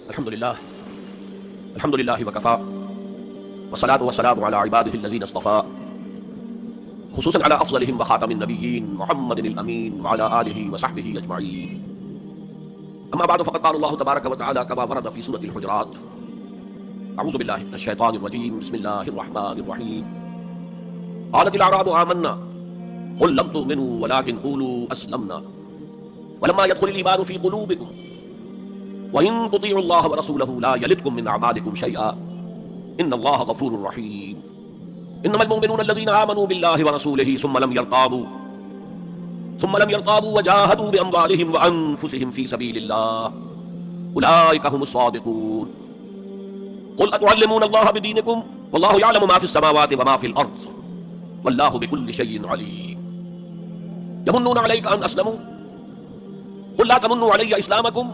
الحمد لله الحمد لله وكفى والصلاة والسلام على عباده الذين اصطفى خصوصا على أفضلهم وخاتم النبيين محمد الأمين وعلى آله وصحبه أجمعين. أما بعد فقد قال الله تبارك وتعالى كما ورد في سورة الحجرات: أعوذ بالله من الشيطان الرجيم بسم الله الرحمن الرحيم. قالت الأعراب آمنا قل لم تؤمنوا ولكن قولوا أسلمنا ولما يدخل الإيمان في قلوبكم وإن تطيعوا الله ورسوله لا يلدكم من أعمالكم شيئا إن الله غفور رحيم. إنما المؤمنون الذين آمنوا بالله ورسوله ثم لم يرتابوا وجاهدوا بأموالهم وأنفسهم في سبيل الله أولئك هم الصادقون. قل أتعلمون الله بدينكم والله يعلم ما في السماوات وما في الأرض والله بكل شيء عليم. يمنون عليك أن أسلموا قل لا تمنوا علي إسلامكم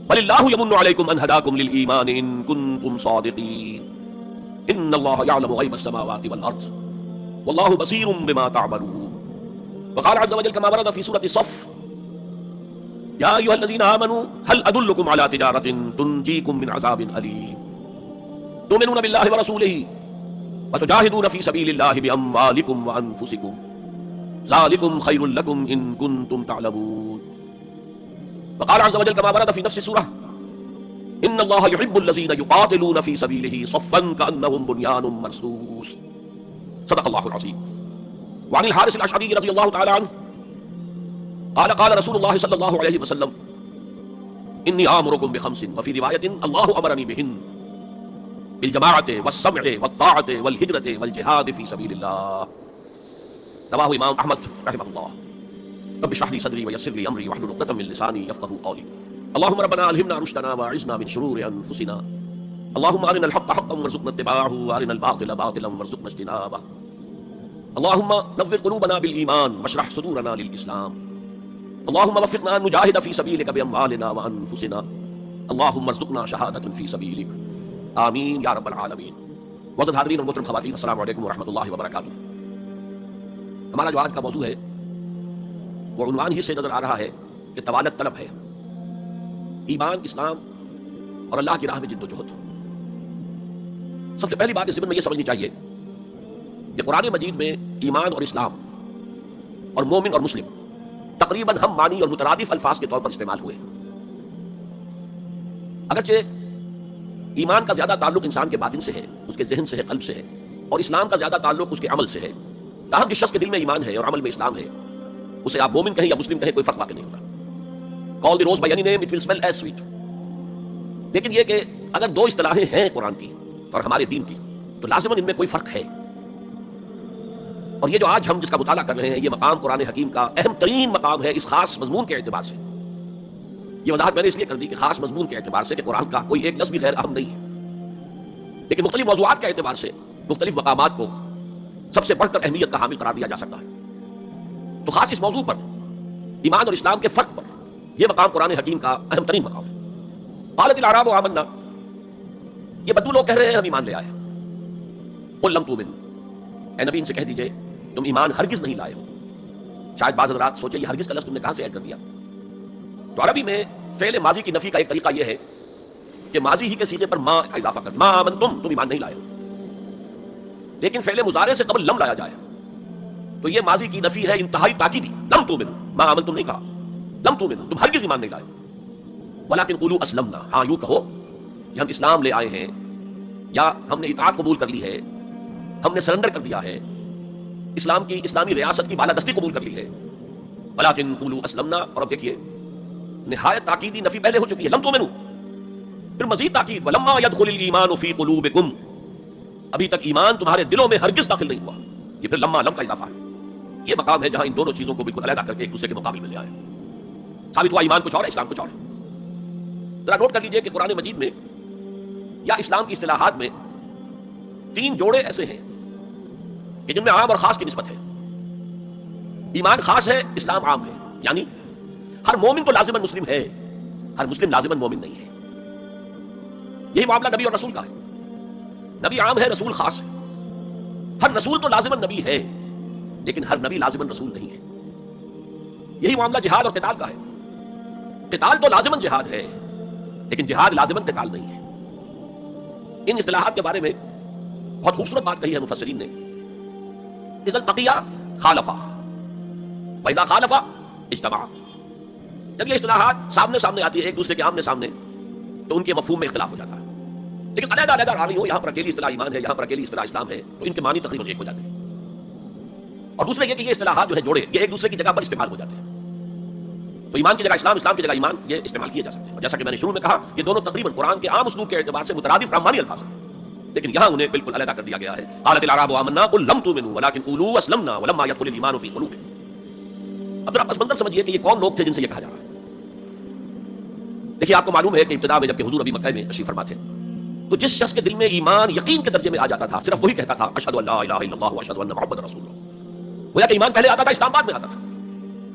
بل الله يمن عليكم أن هداكم للإيمان إن كنتم صادقين. إن الله يعلم غيب السماوات والأرض والله بصير بما تعملون. وقال عز وجل كما ورد في سورة الصف: يا أيها الذين آمنوا هل أدلكم على تجارة تنجيكم من عذاب أليم تؤمنون بالله ورسوله وتجاهدون في سبيل الله بأموالكم وأنفسكم ذلكم خير لكم إن كنتم تعلمون. وقال عز وجل كما ورد في نفس السورة: إن الله يحب الذين يقاتلون في سبيله صفا كأنهم بنيان مرصوص. صدق الله العظيم. وعن الحارث الأشعري رضي الله تعالى عنه قال قال رسول الله صلى الله عليه وسلم: إني آمركم بخمس وفي رواية الله أمرني بهن بالجماعة والسمع والطاعة والهجرة والجهاد في سبيل الله. رواه إمام أحمد رحمه الله. رب اشرح لي صدري ويسر لي أمري واحلل عقدة من لساني يفقهوا قولي. اللهم ربنا ألهمنا رشدنا وأعذنا من شرور أنفسنا. اللهم أرنا الحق حقا وارزقنا اتباعه وأرنا الباطل باطلا وارزقنا اجتنابه. اللهم نور قلوبنا بالإيمان واشرح صدورنا للإسلام. اللهم وفقنا أن نجاهد في سبيلك بأموالنا وأنفسنا. اللهم ارزقنا شهادة في سبيلك آمین یا رب العالمین. معزز حاضرین اور محترم خواتین، السلام علیکم ورحمۃ اللہ وبرکاتہ. ہمارا جو آج کا موضوع ہے وہ عنوان ہی سے نظر آ رہا ہے کہ طوالت طلب ہے، ایمان، اسلام اور اللہ کی راہ میں جد و جہد. سب سے پہلی بات اس ضمن میں یہ سمجھنی چاہیے کہ قرآن مجید میں ایمان اور اسلام اور مومن اور مسلم تقریباً ہم معنی اور مترادف الفاظ کے طور پر استعمال ہوئے. اگرچہ ایمان کا زیادہ تعلق انسان کے باطن سے ہے، اس کے ذہن سے ہے، قلب سے ہے، اور اسلام کا زیادہ تعلق اس کے عمل سے ہے، تاہم جس شخص کے دل میں ایمان ہے اور عمل میں اسلام ہے اسے آپ مومن کہیں یا مسلم کہیں کوئی فرق واقع نہیں ہوتا. Call the rose by any name, it will smell as sweet. لیکن یہ کہ اگر دو اصطلاحیں ہیں قرآن کی اور ہمارے دین کی تو لازماً ان میں کوئی فرق ہے. اور یہ جو آج ہم جس کا مطالعہ کر رہے ہیں یہ مقام قرآن حکیم کا اہم ترین مقام ہے اس خاص مضمون کے اعتبار سے. یہ وضاحت میں نے اس لیے کر دی کہ خاص مضمون کے اعتبار سے کہ قرآن کا کوئی ایک لفظ بھی غیر اہم نہیں ہے، لیکن مختلف موضوعات کے اعتبار سے مختلف مقامات کو سب سے بڑھ کر اہمیت کا حامل قرار دیا جا سکتا ہے. تو خاص اس موضوع پر، ایمان اور اسلام کے فرق پر، یہ مقام قرآن حکیم کا اہم ترین مقام ہے. قالت الاعراب آمنا، یہ بدو لوگ کہہ رہے ہیں ہم ایمان لے آئے. قل لم تؤمنوا، اے نبی ان سے کہہ دیجئے تم ایمان ہرگز نہیں لائے ہو. شاید بعض حضرات سوچے یہ ہرگز کا لفظ تم نے کہاں سے ایڈ کر دیا. تو عربی میں فعل ماضی کی نفی کا ایک طریقہ یہ ہے کہ ماضی ہی کے سیغے پر ما کا اضافہ کر، ما آمنتم، تم ایمان نہیں لائے ہو. لیکن فعل مضارع سے قبل لم لایا جائے تو یہ ماضی کی نفی ہے انتہائی تاکیدی. لم تؤمنوا، ما آمنتم نہیں کہا، لم تؤمنوا، تم ہرگز ایمان نہیں لائے. ولکن قولوا اسلمنا، ہاں یوں کہو کہ ہم اسلام لے آئے ہیں، یا ہم نے اطاعت قبول کر لی ہے، ہم نے سرنڈر کر دیا ہے، اسلام کی، اسلامی ریاست کی بالادستی قبول کر لی ہے. ولکن قولوا اسلمنا. اور اب دیکھیے نہایت تاکیدی نفی پہلے ہو چکی ہے، لم تؤمنوا، پھر مزید تاکید ولما يدخل الايمان في قلوبكم، ابھی تک ایمان تمہارے دلوں میں ہرگز داخل نہیں ہوا. یہ پھر لما، لم کا اضافہ ہے. یہ مقام ہے جہاں ان دونوں چیزوں کو بالکل علیحدہ کر کے ایک دوسرے کے مقابل میں لے آئے. ثابت ہوا ایمان کچھ اور ہے، اسلام کچھ اور ہے. ذرا نوٹ کر لیجئے کہ قرآن مجید میں یا اسلام کی اصطلاحات میں تین جوڑے ایسے ہیں کہ جن میں عام اور خاص کی نسبت ہے. ایمان خاص ہے، اسلام عام ہے. یعنی ہر مومن تو لازماً مسلم ہے، ہر مسلم لازماً مومن نہیں ہے. یہی معاملہ نبی اور رسول کا ہے. نبی عام ہے، رسول خاص ہے. ہر رسول تو لازماً نبی ہے لیکن ہر نبی لازماً رسول نہیں ہے. یہی معاملہ جہاد اور قتال کا ہے. قتال تو لازماً جہاد ہے لیکن جہاد لازماً قتال نہیں ہے. ان اصطلاحات کے بارے میں بہت خوبصورت بات کہی ہے مفسرین نے. اذا التقیا خالفا واذا خالفا اجتماع. جب یہ اصطلاحات سامنے سامنے آتی ہے ایک دوسرے کے آمنے سامنے تو ان کے مفہوم میں اختلاف ہو جاتا ہے. لیکن علیحدہ علیحدہ آ رہی ہو, یہاں پر اکیلی اصطلاح ایمان ہے, یہاں پر اکیلی اصطلاح اسلام ہے, تو ان کے معنی تقریباً ایک ہو جاتے ہیں. اور دوسرے یہ کہ یہ اصطلاحات جو ہے جوڑے یہ ایک دوسرے کی جگہ پر استعمال ہو جاتے ہیں. تو ایمان کی جگہ اسلام, اسلام کی جگہ ایمان, یہ استعمال کیے جا سکتے ہیں. جیسا کہ میں نے شروع میں کہا یہ دونوں تقریباً قرآن کے عام اسلوب کے اعتبار سے مترادف رحمانی الفاظ ہیں, لیکن یہاں انہیں بالکل علیحدہ کر دیا گیا ہے. قالت الاعراب آمنا قل لم تؤمنوا ولكن قولوا اسلمنا ولما يدخل الايمان في قلوبكم. اب آپ پس منظر سمجھیے کہ یہ کون لوگ تھے جن سے یہ کہا جا رہا ہے. دیکھیے آپ کو معلوم ہے کہ ابتدا میں جب کہ حضور ابھی مکہ میں تشریف فرما تھے تو جس شخص کے دل میں ایمان یقین کے درجے میں آ جاتا تھا صرف وہی کہتا تھا اشہد ان لا الہ الا اللہ واشہد ان محمد رسول اللہ. گویا کہ ایمان پہلے آتا تھا, اسلام بعد میں آتا تھا,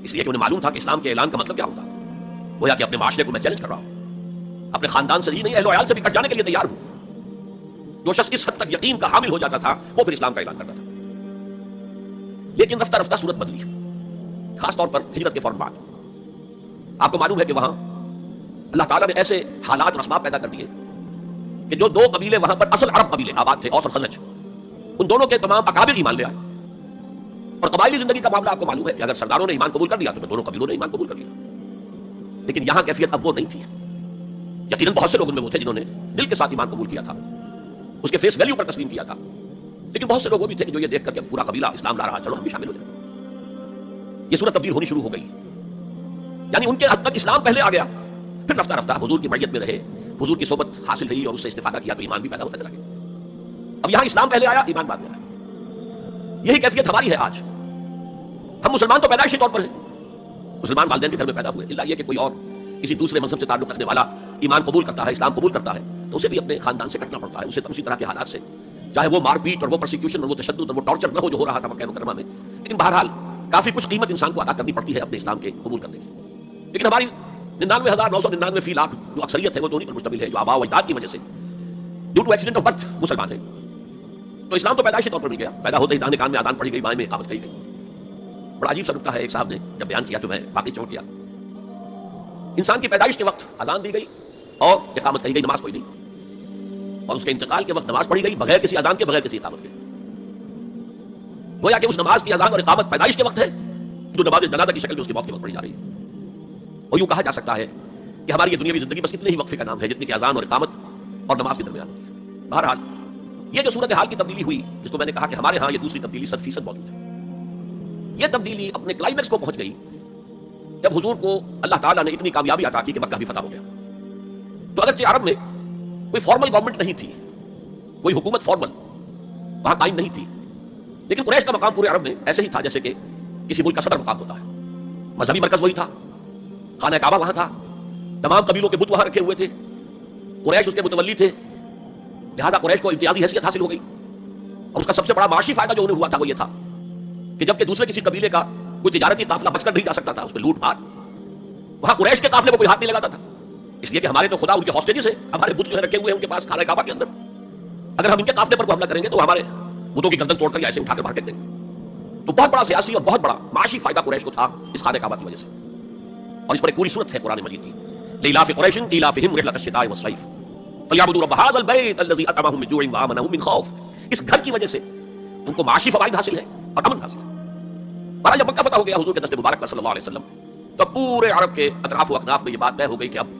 اس لیے کہ انہیں معلوم تھا کہ اسلام کے اعلان کا مطلب کیا ہوتا ہے. گویا کہ اپنے معاشرے کو میں چیلنج کر رہا ہوں, اپنے خاندان سے ہی نہیں اہل و عیال سے بھی کٹ جانے کے لیے تیار ہوں. جو شخص اس حد تک یقین کا حامل ہو جاتا تھا وہ پھر اسلام کا اعلان کرتا تھا. لیکن رفتہ رفتہ صورت بدلی, خاص طور پر ہجرت کے فوراً بعد. آپ کو معلوم ہے کہ وہاں اللہ تعالیٰ نے ایسے حالات اور اسباب پیدا کر دیے کہ جو دو قبیلے وہاں پر اصل عرب قبیلے آباد تھے, اوس اور خزرج, ان دونوں کے تمام اکابر ایمان لے آئے. اور قبائلی زندگی کا معاملہ آپ کو معلوم ہے کہ اگر سرداروں نے ایمان قبول کر لیا تو پھر دونوں قبیلوں نے ایمان قبول کر لیا. لیکن یہاں کیفیت اب وہ نہیں تھی. یقیناً بہت سے لوگ ان میں وہ تھے جنہوں نے دل کے ساتھ ایمان قبول کیا تھا, اس کے فیس ویلیو پر تسلیم کیا تھا. لیکن بہت سے لوگ وہ بھی تھے جو یہ دیکھ کر کہ پورا قبیلہ اسلام لا رہا, چلو ہم بھی شامل ہو جائیں. یہ صورت تبدیل ہونی شروع ہو گئی. یعنی ان کے حد تک اسلام پہلے آ گیا, پھر رفتہ رفتہ حضور کی معیت میں رہے, حضور کی صحبت حاصل رہی اور اس سے استفادہ کیا تو ایمان بھی پیدا ہوتا چلا گیا. اب یہاں اسلام پہلے آیا, ایمان بعد میں آیا. یہی کیفیت ہماری ہے آج. ہم مسلمان تو پیدائشی طور پر ہیں, مسلمان والدین کے گھر میں پیدا ہوئے, اللہ یہ کہ کوئی اور کسی دوسرے مذہب سے تعلق رکھنے والا ایمان قبول کرتا ہے, اسلام قبول کرتا ہے, تو اسے بھی اپنے خاندان سے کٹنا پڑتا ہے, اسے اسی طرح کے حالات سے, چاہے وہ مار پیٹ اور وہ پرسیکیوشن اور وہ تشدد اور وہ ٹارچر نہ ہو جو ہو رہا تھا مکہ مکرمہ میں. لیکن بہرحال کافی کچھ قیمت انسان کو ادا کرنی پڑتی ہے اپنے اسلام کے قبول کرنے کی. لیکن ہماری 99,999 فی لاکھ جو اکثریت ہے وہ تو انہیں پر مشتمل ہے جو آباء و اجداد کی وجہ سے due to accident of birth مسلمان ہیں. تو اسلام تو پیدائشی طور پر مل گیا, پیدا ہوتے ہی داہنے کان میں اذان پڑھی گئی, بائیں میں اقامت کہی گئی. بڑا عجیب سا نکتہ ہے, ایک صاحب نے جب بیان کیا تو میں باقی چونک گیا. انسان کی پیدائش کے وقت اذان دی گئی اور اقامت کہی گئی, نماز کوئی نہیں. اور اس کے انتقال کے وقت نماز پڑھی گئی بغیر کسی اذان کے, بغیر کسی اقامت کے. گویا کہ اس نماز کی اذان اور اقامت پیدائش کے وقت ہے جو نماز جنازہ کی شکل میں اس کی موت کے وقت پڑھی جا رہی ہے. اور یوں کہا جا سکتا ہے کہ ہماری یہ دنیاوی زندگی بس اتنے ہی وقفے کا نام ہے جتنی کہ اذان اور اقامت اور نماز کے درمیان ہوتی ہے. بہرحال یہ جو صورتحال کی تبدیلی ہوئی, جس کو میں نے کہا کہ ہمارے ہاں یہ دوسری تبدیلی 100% موجود ہے. یہ تبدیلی اپنے کلائمیکس کو پہنچ گئی جب حضور کو اللہ تعالیٰ نے اتنی کامیابی عطا کی کہ مکہ بھی فتح ہو گیا. تو اگرچہ عرب میں کوئی فارمل گورنمنٹ نہیں تھی, کوئی حکومت فارمل وہاں قائم نہیں تھی, لیکن قریش کا مقام پورے عرب میں ایسے ہی تھا جیسے کہ کسی ملک کا صدر مقام ہوتا ہے. مذہبی مرکز وہی تھا, خانہ کعبہ وہاں تھا, تمام قبیلوں کے بت وہاں رکھے ہوئے تھے, قریش اس کے متولی تھے, لہذا قریش کو امتیازی حیثیت حاصل ہو گئی. اور اس کا سب سے بڑا معاشی فائدہ جو انہیں ہوا تھا وہ یہ تھا کہ جبکہ دوسرے کسی قبیلے کا کوئی تجارتی قافلہ بچ کر نہیں جا سکتا تھا, اس پہ لوٹ مار, وہاں قریش کے قافلے کو کوئی ہاتھ نہیں لگاتا تھا. اس لیے کہ ہمارے تو خدا ان کے ہاسٹیجز ہیں, ہمارے بت جو ہے رکھے ہوئے ہیں ان کے پاس خانہ کعبہ کے اندر. اگر ہم ان کے قافلے پر کوئی حملہ کریں گے تو ہمارے بتوں کی گردن توڑ کر یا ایسے اٹھا کر باہر پھینک دیں گے. تو بہت بڑا سیاسی اور بہت بڑا معاشی فائدہ قریش کو تھا اس خانہ کعبہ کی وجہ سے. اور اس پر ایک پوری صورت ہے قرآن مجید کی, لإلاف قریش إیلافهم رحلة الشتاء والصيف فليعبدوا رب هذا البيت الذي أطعمهم من جوع وآمنهم من خوف. اس گھر کی وجہ سے ان کو معاشی فوائد حاصل ہے اور امن حاصل ہے. اور جب مکہ فتح ہو گیا حضور کے دست مبارک صلی اللہ علیہ وسلم, تو پورے عرب کے اطراف و اکناف میں یہ بات طے ہو گئی کہ اب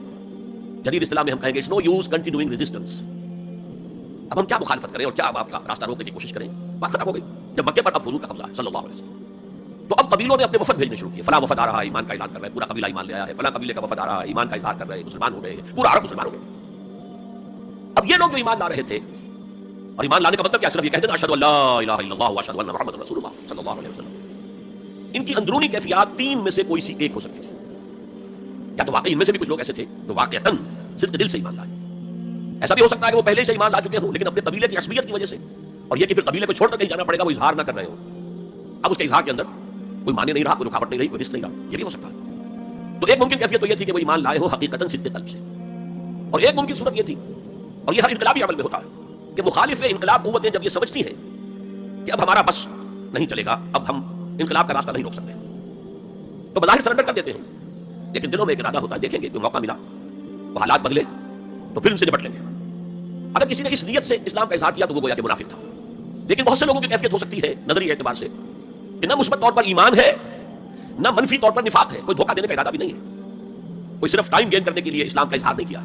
جدید اسلام میں ہم کہیں گے it's no use continuing resistance. اب ہم کیا مخالفت کریں اور کیا اب آپ کا راستہ روکنے کی کوشش کریں. بات ختم ہو گئی جب مکے پر اب حضور کا قبضہ ہے صلی اللہ علیہ وسلم. تو اب قبیلوں نے اپنے وفد بھیجنے شروع کیے. فلاں وفد آ رہا ہے, ایمان کا اعلان کر رہا ہے, پورا قبیلہ ایمان لے آیا ہے. فلاں قبیلے کا وفد آ رہا ہے, ایمان کا اظہار کر رہے ہیں, مسلمان ہو گئے, پورا عرب مسلمان ہو گئے. اب یہ لوگ جو ایمان لا رہے تھے, اور ایمان لانے کا مطلب کیا, صرف یہ کہہ دینا اشہد ان لا الہ الا اللہ واشہد ان محمد رسول اللہ صلی اللہ علیہ وسلم. ان کی اندرونی کیفیات تین میں سے کوئی سی ایک ہو سکتی تھی. یا تو واقعی ان میں سے بھی کچھ لوگ ایسے تھے جو واقعتاً صرف دل سے ایمان لائے. ایسا بھی ہو سکتا ہے کہ وہ پہلے سے ایمان لا چکے ہوں لیکن اپنے قبیلے کی عصبیت کی وجہ سے, اور یہ کہ پھر قبیلے کو چھوڑ کر کہیں جانا پڑے گا, وہ اظہار نہ کر رہے ہوں. اب اس کے اظہار کے اندر کوئی معنی نہیں رہا, کوئی رکاوٹ نہیں رہی, کوئی رزق نہیں رہا. یہ بھی ہو سکتا ہے. تو ایک ممکن کیفیت تو یہ تھی کہ وہ ایمان لائے ہو حقیقتاً صدق قلب سے, اور ایک ممکن صورت یہ تھی, اور یہ ہر انقلابی عمل میں ہوتا ہے, کہ مخالف انقلاب قوتیں جب یہ سمجھتی ہیں کہ اب ہمارا بس نہیں چلے گا, اب ہم انقلاب کا راستہ نہیں روک سکتے, تو بظاہر سرنڈر کر دیتے ہیں. لیکن دلوں میں ایک ارادہ ہوتا ہے, دیکھیں گے جو موقع ملا, وہ حالات بدلے, تو پھر ان سے نپٹ لیں گے. اگر کسی نے اس نیت سے اسلام کا اظہار کیا تو وہ گویا کہ منافق تھا. لیکن بہت سے لوگوں کی کیفیت ہو سکتی ہے نظری اعتبار سے کہ نہ مثبت طور پر ایمان ہے نہ منفی طور پر نفاق ہے, کوئی دھوکہ دینے کا ارادہ بھی نہیں ہے, کوئی صرف ٹائم گین کرنے کے لیے اسلام کا اظہار نہیں کیا.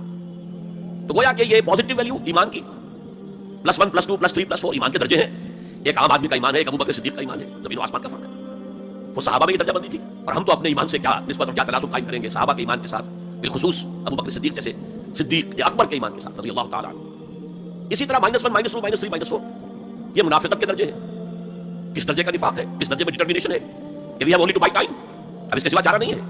تو گویا کہ یہ پازیٹیو ویلیو ایمان کی +1 +2 +3 +4 ایمان کے درجے ہیں. ایک عام آدمی کا ایمان ہے, ایک ابو بکر صدیق کا ایمان ہے, زمین و آسمان کا فرق ہے. وہ صحابہ میں یہ درجہ بندی تھی, اور ہم تو اپنے ایمان سے کیا نسبت اور کیا تناسب قائم کریں گے صحابہ کے ایمان کے ساتھ, بالخصوص ابو بکر صدیق جیسے صدیق یا اکبر کے ایمان کے ساتھ رضی اللہ تعالیٰ عنہ. اسی طرح -1 -2 -3 -4 یہ منافقت کے درجے ہیں. کس درجے کا نفاق ہے, کس درجے میں ڈٹرمینیشن ہے کہ we have only to buy time, اب اس کے سوا چارہ نہیں ہے,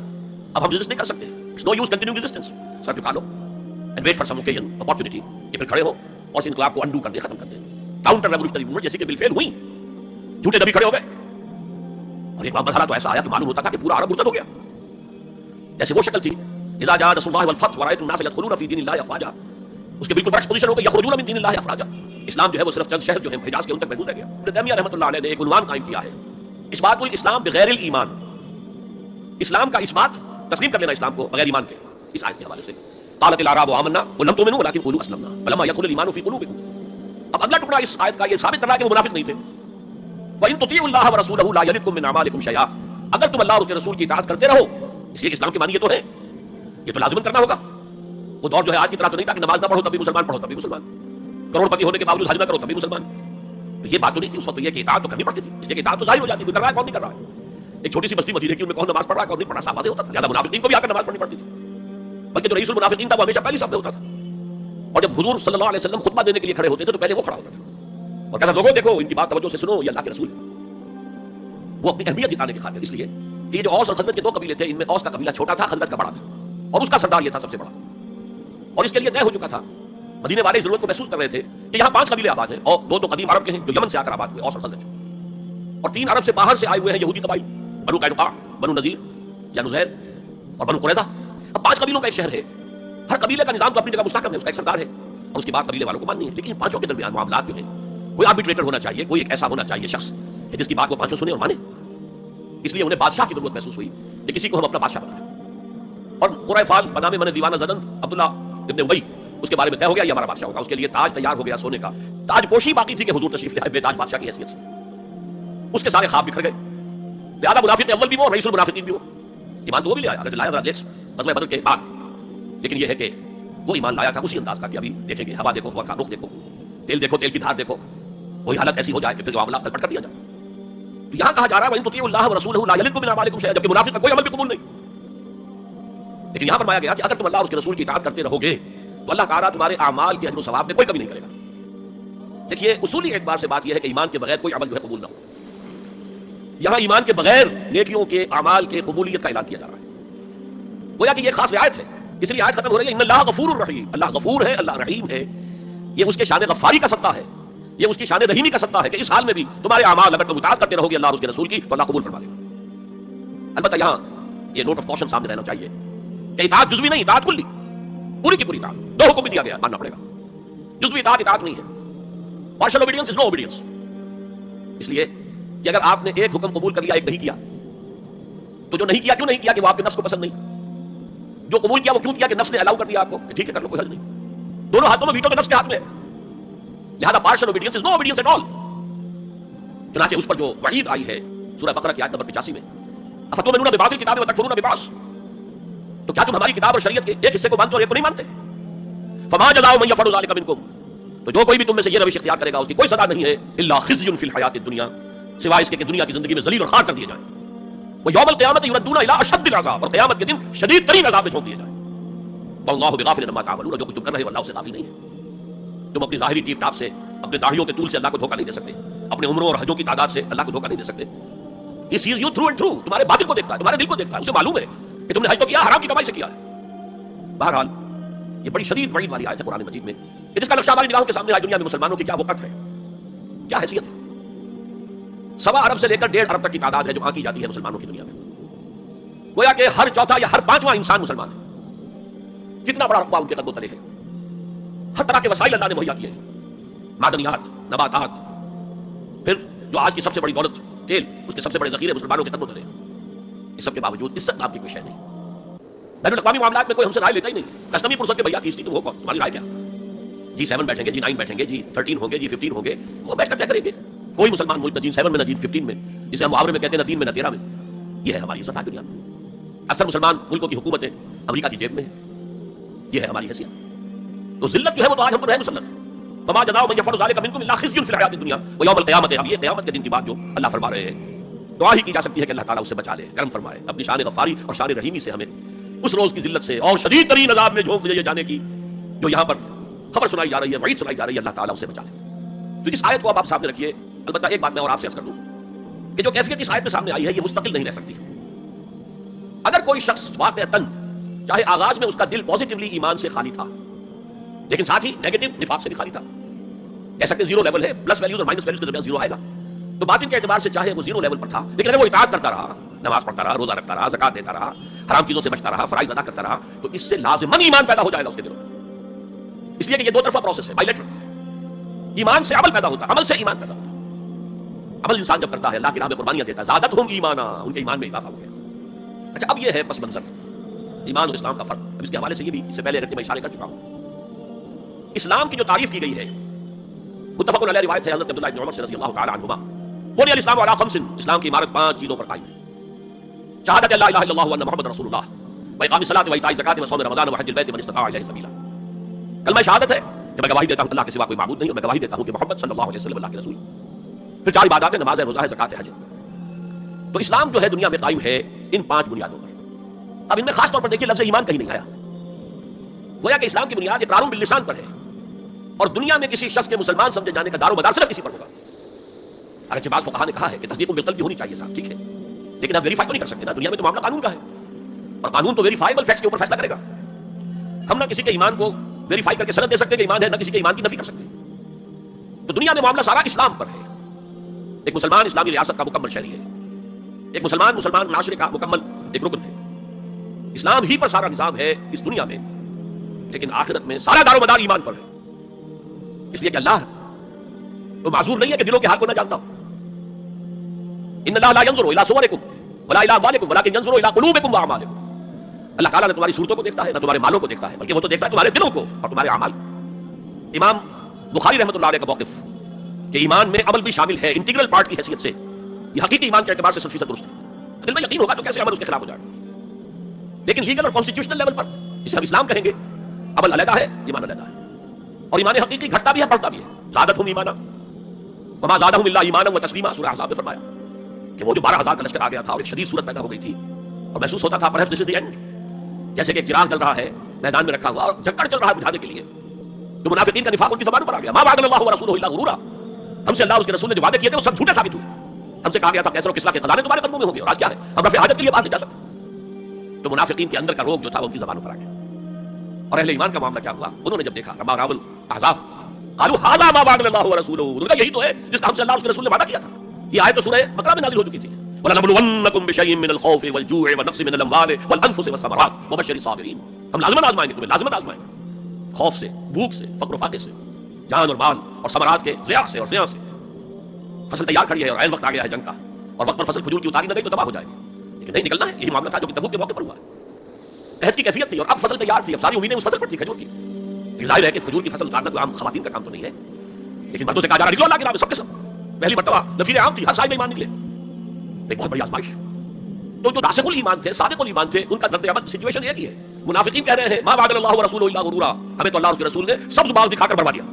اب ہم ریزسٹ نہیں کر سکتے. It's no use continue resistance, سر جھکا لو and wait for some occasion opportunity کہ پھر کھڑے ہو اور اس انقلاب کو انڈو کر دیں, ختم کر دیں. کاؤنٹر ریولوشنری موومنٹ جیسے کہ بالفعل ہوئی, جھوٹے نبی کھڑے ہو گئے, اور ایک مرحلہ تو ایسا آیا کہ معلوم ہوتا تھا کہ پورا عرب مرتد ہو گیا. جیسے وہ شکل تھی اذا جاء رسول اللہ والفتح ورأيت الناس يدخلون في دين الله افواجا, اس کے بالکل برعکس پوزیشن ہو گئی یخرجون من دین اللہ افواجا. اسلام جو ہے وہ صرف چند شہر جو ہیں حجاز کے ان تک محدود رہ گیا. ابن تیمیہ رحمۃ اللہ علیہ نے ایک عنوان قائم کیا ہے, اثبات الاسلام بغیر الایمان, اسلام کا اثبات تسلیم کر لینا اسلام کو بغیر ایمان کے. اس آیت کے حوالے سے قالت الاعراب آمنا قل لم تؤمنوا ولكن قولوا اسلمنا فلما يدخل الايمان في قلوبكم. اب اگلا ٹکڑا اس آیت کا یہ ثابت کر رہا ہے کہ وہ منافق نہیں تھے. وَإِن تُطِيعُوا اللَّهَ وَرَسُولَهُ لَا يَلِدْكُم مِّنْ أَعْمَالِكُمْ شَيْئًا, اگر تم اللہ اور اس کے رسول کی اطاعت کرتے رہو, اس لیے اسلام کے معنی یہ تو ہے, یہ تو لازماً کرنا ہوگا. وہ دور جو ہے آج کی طرح تو نہیں تھا کہ نماز نہ پڑھو تب بھی مسلمان, پڑھو تب بھی مسلمان, کروڑ پتی ہونے کے باوجود حج نہ کرو تب بھی مسلمان. یہ بات تو نہیں تھی اس وقت, یہ کہ اطاعت تو کرنی پڑتی تھی, اس لیے کہ اطاعت تو ظاہر ہو جاتی, کوئی کر رہا ہے کون نہیں کر رہا ہے. ایک چھوٹی سی بستی مدینے کی, ان میں کون نماز پڑھ رہا ہے کون نہیں پڑھ رہا, صاف واضح ہوتا تھا. زیادہ منافقین کو بھی آ کر نماز پڑھنی پڑتی تھی, بلکہ جو رئیس المنافقین تھا وہ ہمیشہ پہلی صف میں ہوتا تھا. اور جب حضور صلی اللہ علیہ وسلم خطبہ دینے کے لیے کھڑے ہوتے تھے تو پہلے وہ کھڑا ہوتا تھا اور کہنا لوگوں دیکھو ان کی بات توجہ سے سنو, یہ اللہ کے رسول ہے. وہ اپنی اہمیت جتانے کی خاطر, اس لیے کہ یہ جو اوس اور خزرج کے دو قبیلے تھے, ان میں اوس کا قبیلہ چھوٹا تھا, خزرج کا بڑا تھا, اور اس کا سردار یہ تھا سب سے بڑا. اور اس کے لیے طے ہو چکا تھا, مدینے والے ضرورت کو محسوس کر رہے تھے کہ یہاں 5 قبیلے آباد ہیں, اور 2 تو قدیم عرب کے ہیں جو یمن سے آ کر آباد ہوئے, اوس اور خزرج, اور 3 عرب سے باہر سے آئے ہوئے ہیں یہودی قبائل, بنو قینقاع, بنو نذیر یا نزیر اور بنو قریظہ. اب 5 قبیلوں کا ایک شہر ہے, ہر قبیلے کا نظام تو اپنی جگہ مستحکم ہے, اس کا ایک سردار ہے, اور اس کی بات قبیلے والوں کو ماننی ہے. لیکن 5 کے درمیان معاملات جو ہیں, کوئی آربیٹریٹر ہونا چاہیے, کوئی ایک ایسا ہونا چاہیے شخص کہ جس کی بات وہ 5 سنے اور مانے. اس لیے انہیں بادشاہ کی ضرورت محسوس ہوئی کہ کسی کو ہم اپنا بادشاہ بنا لیں. اور قرۂ فال بنامے من دیوانہ زدن عبداللہ ابن ابی, اس کے بارے میں طے ہو گیا یہ ہمارا بادشاہ ہوگا. اس کے لیے تاج تیار ہو گیا سونے کا, تاج پوشی باقی تھی کہ حضور تشریف لے آئے بے تاج بادشاہ کی حیثیت سے. اس کے سارے خواب بکھر گئے. لہٰذا منافق اول بھی وہ, رئیس المنافقین بھی وہ. ایمان تو وہ بھی لے آیا, اگر لایا ذرا لیٹ غزوہ بدر کے بعد, لیکن یہ ہے کہ وہ ایمان لایا تھا اسی انداز کا کہ ابھی دیکھیں گے, ہوا دیکھو, ہوا کا رخ دیکھو, تیل دیکھو, تیل کی دھار دیکھو, کوئی حالت ایسی ہو جائے کہ پھر معاملہ پلٹ کر دیا جائے. تو یہاں کہا جا رہا ہے وَإِن تُطِيعُوا اللَّهَ وَرَسُولَهُ لَا يَلِدْكُم مِّنْ أَعْمَالِكُمْ شَيْئًا, جبکہ منافق کا کوئی عمل بھی قبول نہیں. لیکن یہاں فرمایا گیا کہ اگر تم اللہ اور اس کے رسول کی اطاعت کرتے رہو گے تو اللہ تعالیٰ تمہارے اعمال کے اجر و ثواب میں کوئی کمی نہیں کرے گا. دیکھیے اصولی اعتبار سے بات یہ ہے کہ ایمان کے بغیر کوئی عمل جو ہے قبول نہ ہو. یہاں ایمان کے بغیر نیکیوں کے اعمال کے قبولیت کا اعلان کیا جا رہا ہے, گویا کہ یہ خاص رعایت ہے. اس لیے آیت ختم ہو رہی ہے ان اللہ غفور الرحیم, اللہ غفور ہے, اللہ رحیم ہے. یہ اس کے شان غفاری کا صدقہ ہے, یہ اس کی شان رحیمی کا صدقہ ہے کہ اس حال میں بھی تمہارے اعمال اگر تم اطاعت کرتے رہو گے اللہ اور اس کے رسول کی تو اللہ قبول فرما لے گا. البتہ یہاں یہ نوٹ آف کوشن سامنے رہنا چاہیے کہ اطاعت جزوی نہیں, اطاعت کلی, پوری کی پوری اطاعت. 2 حکم بھی دیا گیا, ماننا پڑے گا. جزوی اطاعت اطاعت نہیں ہے, partial obedience is no obedience. اس لیے کہ اگر آپ نے ایک حکم قبول کر لیا ایک نہیں کیا, تو جو نہیں کیا کیوں نہیں کیا کہ وہ آپ کے نفس کو پسند نہیں, جو قبول کیا وہ کیوں کیا کہ نفس نے الاؤ کر دیا آپ کو کہ ٹھیک ہے کر لو, کوئی حل نہیں. دونوں ہاتھوں میں ویٹو کے نفس کے ہاتھ میں, لہذا partial obedience is no obedience at all. چنانچہ اس پر جو وعید آئی ہے سورہ بقرہ کی آیت نمبر 85 میں, افتؤمنون ببعض الکتاب وتکفرون ببعض, تو کیا تم ہماری کتاب اور شریعت کے ایک حصے کو مانتے اور ایک کو نہیں مانتے؟ فما جزاء من يفعل ذلك منكم, تو جو کوئی بھی تم میں سے یہ روش اختیار کرے گا اس کی کوئی سزا نہیں ہے الا خزي في الحیات الدنیا, سوائے اس کے کہ دنیا کی زندگی میں ذلیل اور خوار کر دیے جائیں. ویوم القیامت یردون الى اشد العذاب, اور قیامت کے دن شدید ترین عذاب میں جھونک دیے جائیں. واللہ بغافل عما تعملون, جو کچھ تم کر رہے ہو اللہ اس سے غافل نہیں ہے. تم اپنی ظاہری ٹیپ ٹاپ سے, اپنے داڑھیوں کے طول سے اللہ کو دھوکہ نہیں دے سکتے, اپنے عمروں اور حجوں کی تعداد سے اللہ کو دھوکہ نہیں دے سکتے. He sees you through and through, تمہارے باطن کو دیکھتا ہے, تمہارے دل کو دیکھتا ہے, اسے معلوم ہے کہ تم نے حج تو کیا, حرام کی کمائی سے کیا ہے. بہرحال یہ بڑی شدید وعید والی آیت ہے قرآن مجید میں, جس کا نقشہ ہماری نگاہوں کے سامنے آج دنیا میں مسلمانوں کی کیا وقت ہے, کیا حیثیت ہے. 1.25 ارب سے لے کر 1.5 ارب تک کی تعداد ہے جو آنکی جاتی ہے مسلمانوں کی دنیا میں. گویا کہ ہر چوتھا یا ہر 5واں انسان مسلمان ہے. کتنا بڑا رقبہ ان کے قدم تلے ہے. ہر طرح کے وسائل اللہ نے مہیا کیے ہیں, معدنیات, نباتات, پھر جو آج کی سب سے بڑی دولت تیل, اس کے سب سے بڑے ذخیرے مسلمانوں کے قدم تلے ہیں. اس سب کے باوجود عزت نام کی کوئی شے نہیں. بین الاقوامی معاملات میں کوئی ہم سے رائے لیتا ہی نہیں. کسٹمی پرسد کے بھیا کس تھی تم ہو کون, تمہاری رائے کیا؟ G7 بیٹھیں گے, G9 بیٹھیں گے, G13 ہوں گے, G15 ہوں گے, وہ بیٹھ کر طے کریں گے. کوئی مسلمان ملک نہ G7 میں نہ G15 میں, جسے ہم محاورے میں کہتے ہیں نہ 3 میں نہ 13 میں. یہ ہے ہماری عزت دنیا میں. اکثر مسلمان ملکوں کی حکومتیں امریکہ کی جیب میں ہیں. یہ ہے ہماری حیثیت. تو ذلت جو ہے وہ تو آج ہم پر ہے مسلط. فما جزاء من يفعل ذلك منكم الا خزي في الحياة الدنيا ويوم القيامة. اب یہ قیامت کے دن کی بات جو اللہ فرما رہے ہیں, دعا ہی کی جا سکتی ہے کہ اللہ تعالیٰ اسے بچا لے, کرم فرمائے, اپنی شان غفاری اور شان رحیمی سے ہمیں اس روز کی ذلت سے اور شدید ترین عذاب میں جھونک دے جانے کی جو یہاں پر خبر سنائی جا رہی ہے, وعید سنائی جا رہی ہے, اللہ تعالیٰ اسے بچا لے. تو اس آیت کو آپ سامنے رکھیے. البتہ ایک بات میں اور آپ سے عرض کر دوں کہ جو کیفیت اس آیت میں سامنے آئی ہے یہ مستقل نہیں رہ سکتی. اگر کوئی شخص واقعتاً چاہے آغاز میں اس کا دل پازیٹیولی ایمان سے خالی تھا لیکن ساتھ ہی نیگیٹو نفاق سے بھی خالی تھا, کہہ سکتے زیرو لیول ہے, پلس ویلیوز اور مائنس ویلیوز کے درمیان زیرو آئے گا, تو باطن کے اعتبار سے چاہے وہ زیرو لیول پر تھا لیکن اگر وہ اطاعت کرتا رہا, نماز پڑھتا رہا, روزہ رکھتا رہا, زکات دیتا رہا, حرام چیزوں سے بچتا رہا, فرائض ادا کرتا رہا, تو اس سے لازماً ایمان پیدا ہو جائے گا اس کے دلوں میں. اس لیے کہ یہ دو طرفہ پروسیس ہے, بائیلیٹرل. ایمان سے عمل پیدا ہوتا ہے, عمل سے ایمان پیدا ہوتا ہے. عمل انسان جب کرتا ہے اللہ کی راہ میں قربانیاں دیتا ہے, زادتہم ایمانا, ان کے ایمان میں اضافہ ہو گیا. اچھا اب یہ ہے پس منظر ایمان اور اسلام کا فرق. اب اس کے حوالے سے یہ بھی اس سے پہلے میں اشارے کر چکا ہوں. اسلام کی جو تعریف کی گئی ہے متفق علیہ روایت ہے حضرت عبداللہ بن عمر سے رضی اللہ تعالی عنہما, بنی الاسلام علی خمس, اسلام کی عمارت 5 چیزوں پر قائم ہے. شہادت لا الہ الا اللہ وان محمد رسول اللہ واقام الصلاۃ وایتاء الزکاۃ وصوم رمضان وحج البیت من استطاع الیہ سبیلا. کلمہ شہادت ہے کہ میں گواہی دیتا ہوں اللہ کے سوا کوئی معبود نہیں, اور میں گواہی دیتا ہوں کہ محمد صلی اللہ علیہ وسلم اللہ کے رسول. پھر 4 عبادات ہیں, نماز ہے, روزہ ہے, زکات ہے, حج. تو اسلام جو ہے دنیا میں قائم ہے ان 5 بنیادوں پر. اب ان میں خاص طور پر دیکھیے لفظ ایمان کہیں نہیں آیا. گویا کہ اسلام کی بنیاد اقرار باللسان پر ہے, اور دنیا میں کسی شخص کے مسلمان سمجھے جانے کا دار و مدار صرف کسی پر ہوگا. اگرچہ بعض فقہا نے کہا ہے کہ تصدیق بالقلب ہونی چاہیے صاحب, ٹھیک ہے, لیکن آپ ویریفائی تو نہیں کر سکتے نا. دنیا میں تو معاملہ قانون کا ہے, اور قانون تو ویریفائبل فیکٹس کے اوپر فیصلہ کرے گا. ہم نہ کسی کے ایمان کو ویریفائی کر کے سند دے سکتے کہ ایمان ہے, نہ کسی کے ایمان کی نفی کر سکتے. تو دنیا میں معاملہ سارا اسلام پر ہے. ایک مسلمان اسلامی ریاست کا مکمل شہری ہے, ایک مسلمان معاشرے کا مکمل ایک رکن ہے. اسلام ہی پر سارا نظام ہے اس دنیا میں, لیکن آخرت میں سارا دار و مدار ایمان پر ہے. اس لیے کہ اللہ تو معذور نہیں ہے کہ دلوں کے حال کو نہ جانتا ہو. ان اللہ لا ينظر الى صوركم ولا الى اموالكم ولكن ينظر الى قلوبكم واعمالكم. اللہ تعالیٰ نہ تمہاری صورتوں کو دیکھتا ہے نہ تمہارے مالوں کو دیکھتا ہے, بلکہ وہ تو دیکھتا ہے تمہارے دلوں کو اور تمہارے اعمال. امام بخاری رحمۃ اللہ علیہ کا موقف کہ ایمان میں عمل بھی شامل ہے انٹیگرل پارٹ کی حیثیت سے, یہ حقیقی ایمان کے اعتبار سے 100% درست ہے. دل میں یقین ہوگا تو کیسے عمل اس کے خلاف ہو جائے. لیکن لیگل اور کانسٹیٹیوشنل لیول پر اسے ہم اسلام کہیں گے, عمل علیحدہ ہے, ایمان علیحدہ ہے. اور ایمان حقیقی گھٹتا بھی ہے, بڑھتا بھی ہے. زادتہم ایمانا وما زادہم الا ایمانا وتسلیما. سورہ احزاب میں فرمایا کہ وہ جو 12,000 کا لشکر آ گیا تھا اور ایک شدید صورت پیدا ہو گئی تھی, اور محسوس ہوتا تھا perhaps this is the end, جیسے کہ ایک چراغ جل رہا ہے میدان میں رکھا ہوا اور جھکڑ چل رہا ہے بجھانے کے لیے. تو منافقین کا نفاق ان کی زبانوں پر آ گیا. ما وعد اللہ ورسولہ الا غرورا. ہم سے اللہ اور اس کے رسول نے جو وعدے کیے تھے وہ سب جھوٹے ثابت ہوئے. ہم سے کہا گیا تھا کیسر و کسریٰ کے خزانے تمہارے قدموں میں ہوں گے, اور آج کیا ہے, ہم رفع حاجت کے لیے باہر نہیں جا سکتے. تو منافقین کے اندر کا روگ جو تھا وہ ان کی زبانوں پر آ گیا. اور اہل ایمان کا معاملہ کیا ہوا, انہوں نے جب دیکھا رما راول احزاب قالوا هذا ما وعد اللہ ورسولہ, ان کا یہی تو ہے جس کا ہم سے اللہ اور اس کے رسول نے وعدہ کیا تھا. یہ آیت تو سورہ بقرہ میں نازل ہو چکی تھی. وَلَنَبْلُوَنَّكُمْ بِشَيْءٍ مِّنَ الْخَوْفِ وَالْجُوعِ وَنَقْصٍ مِّنَ الْأَمْوَالِ وَالْأَنفُسِ وَالثَّمَرَاتِ وَبَشِّرِ الصَّابِرِينَ. ہم لازماً آزمائیں گے تمہیں, لازماً آزمائیں گے, خوف سے, بھوک سے, فقر و فاقے سے, جان اور مال اور ثمرات کے ضیاع سے اور زیاں سے. فصل تیار کھڑی ہے اور عین وقت آ گیا ہے جنگ کا, اور وقت پر فصل کھجور کی اتاری نہ گئی تو تباہ ہو جائے گی. لیکن نہیں نکلنا ہے. یہی معاملہ تھا جو کہ تبوک کے موقع پر ہوا. قحط کی کیفیت تھی اور اب فصل تیار تھی, اب ساری امیدیں اس فصل پر تھی کھجور کی. ظاہر ہے کہ کھجور کی فصل اتارنا کوئی عام خواتین کا کام تو نہیں ہے, لیکن مردوں سے کہا جا رہا نکلو اللہ کے نام سب کے سب. پہلی مرتبہ نفیر عام تھی, ہر سائے میں ایمان نکلے. ایک بہت بڑی آزمائش. تو جو راسخ الایمان تھے, صادق الایمان تھے, ان کا رد عمل سچویشن ایک ہی ہے. منافقین کہہ رہے ہیں ما وعد اللہ ورسولہ الا غرورا, ہمیں تو اللہ اور اس کے رسول نے سب زبان دکھا کر بروا دیا.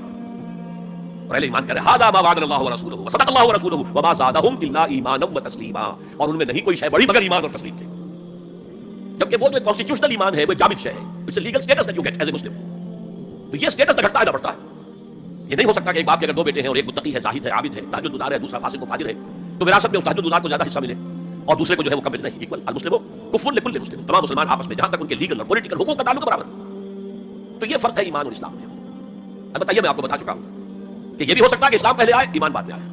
اور اہل ایمان کہہ رہے ہیں ھذا ما وعد اللہ ورسولہ وصدق اللہ ورسولہ وما زادہم الا ایمانا وتسلیما. اور ان میں نہیں کوئی شے بڑی مگر ایمان اور تسلیم کے. جبکہ وہ جو کانسٹیٹیوشنل ایمان ہے وہ جامد شے ہے, it's a legal status that you get as a Muslim. تو یہ اسٹیٹس نہ گھٹتا ہے نہ بڑھتا ہے. یہ نہیں ہو سکتا کہ ایک باپ کے اگر 2 بیٹے ہیں اور ایک متقی ہے, زاہد ہے, عابد ہے, تہجد گزار ہے, دوسرا فاسق و فاجر ہے, تو وراثت میں اس تہجد گزار کو زیادہ حصہ ملے اور دوسرے کو جو ہے وہ کم ملے. نہیں, ایکول المسلم کفر لکل مسلم. تمام مسلمان آپس میں جہاں تک ان کے لیگل اور پولیٹیکل حقوق کا تعلق برابر. تو یہ فرق ہے ایمان اور اسلام میں. البتہ یہ میں آپ کو بتا چکا ہوں کہ یہ بھی ہو سکتا ہے کہ اسلام پہلے آئے, ایمان بعد میں آئے.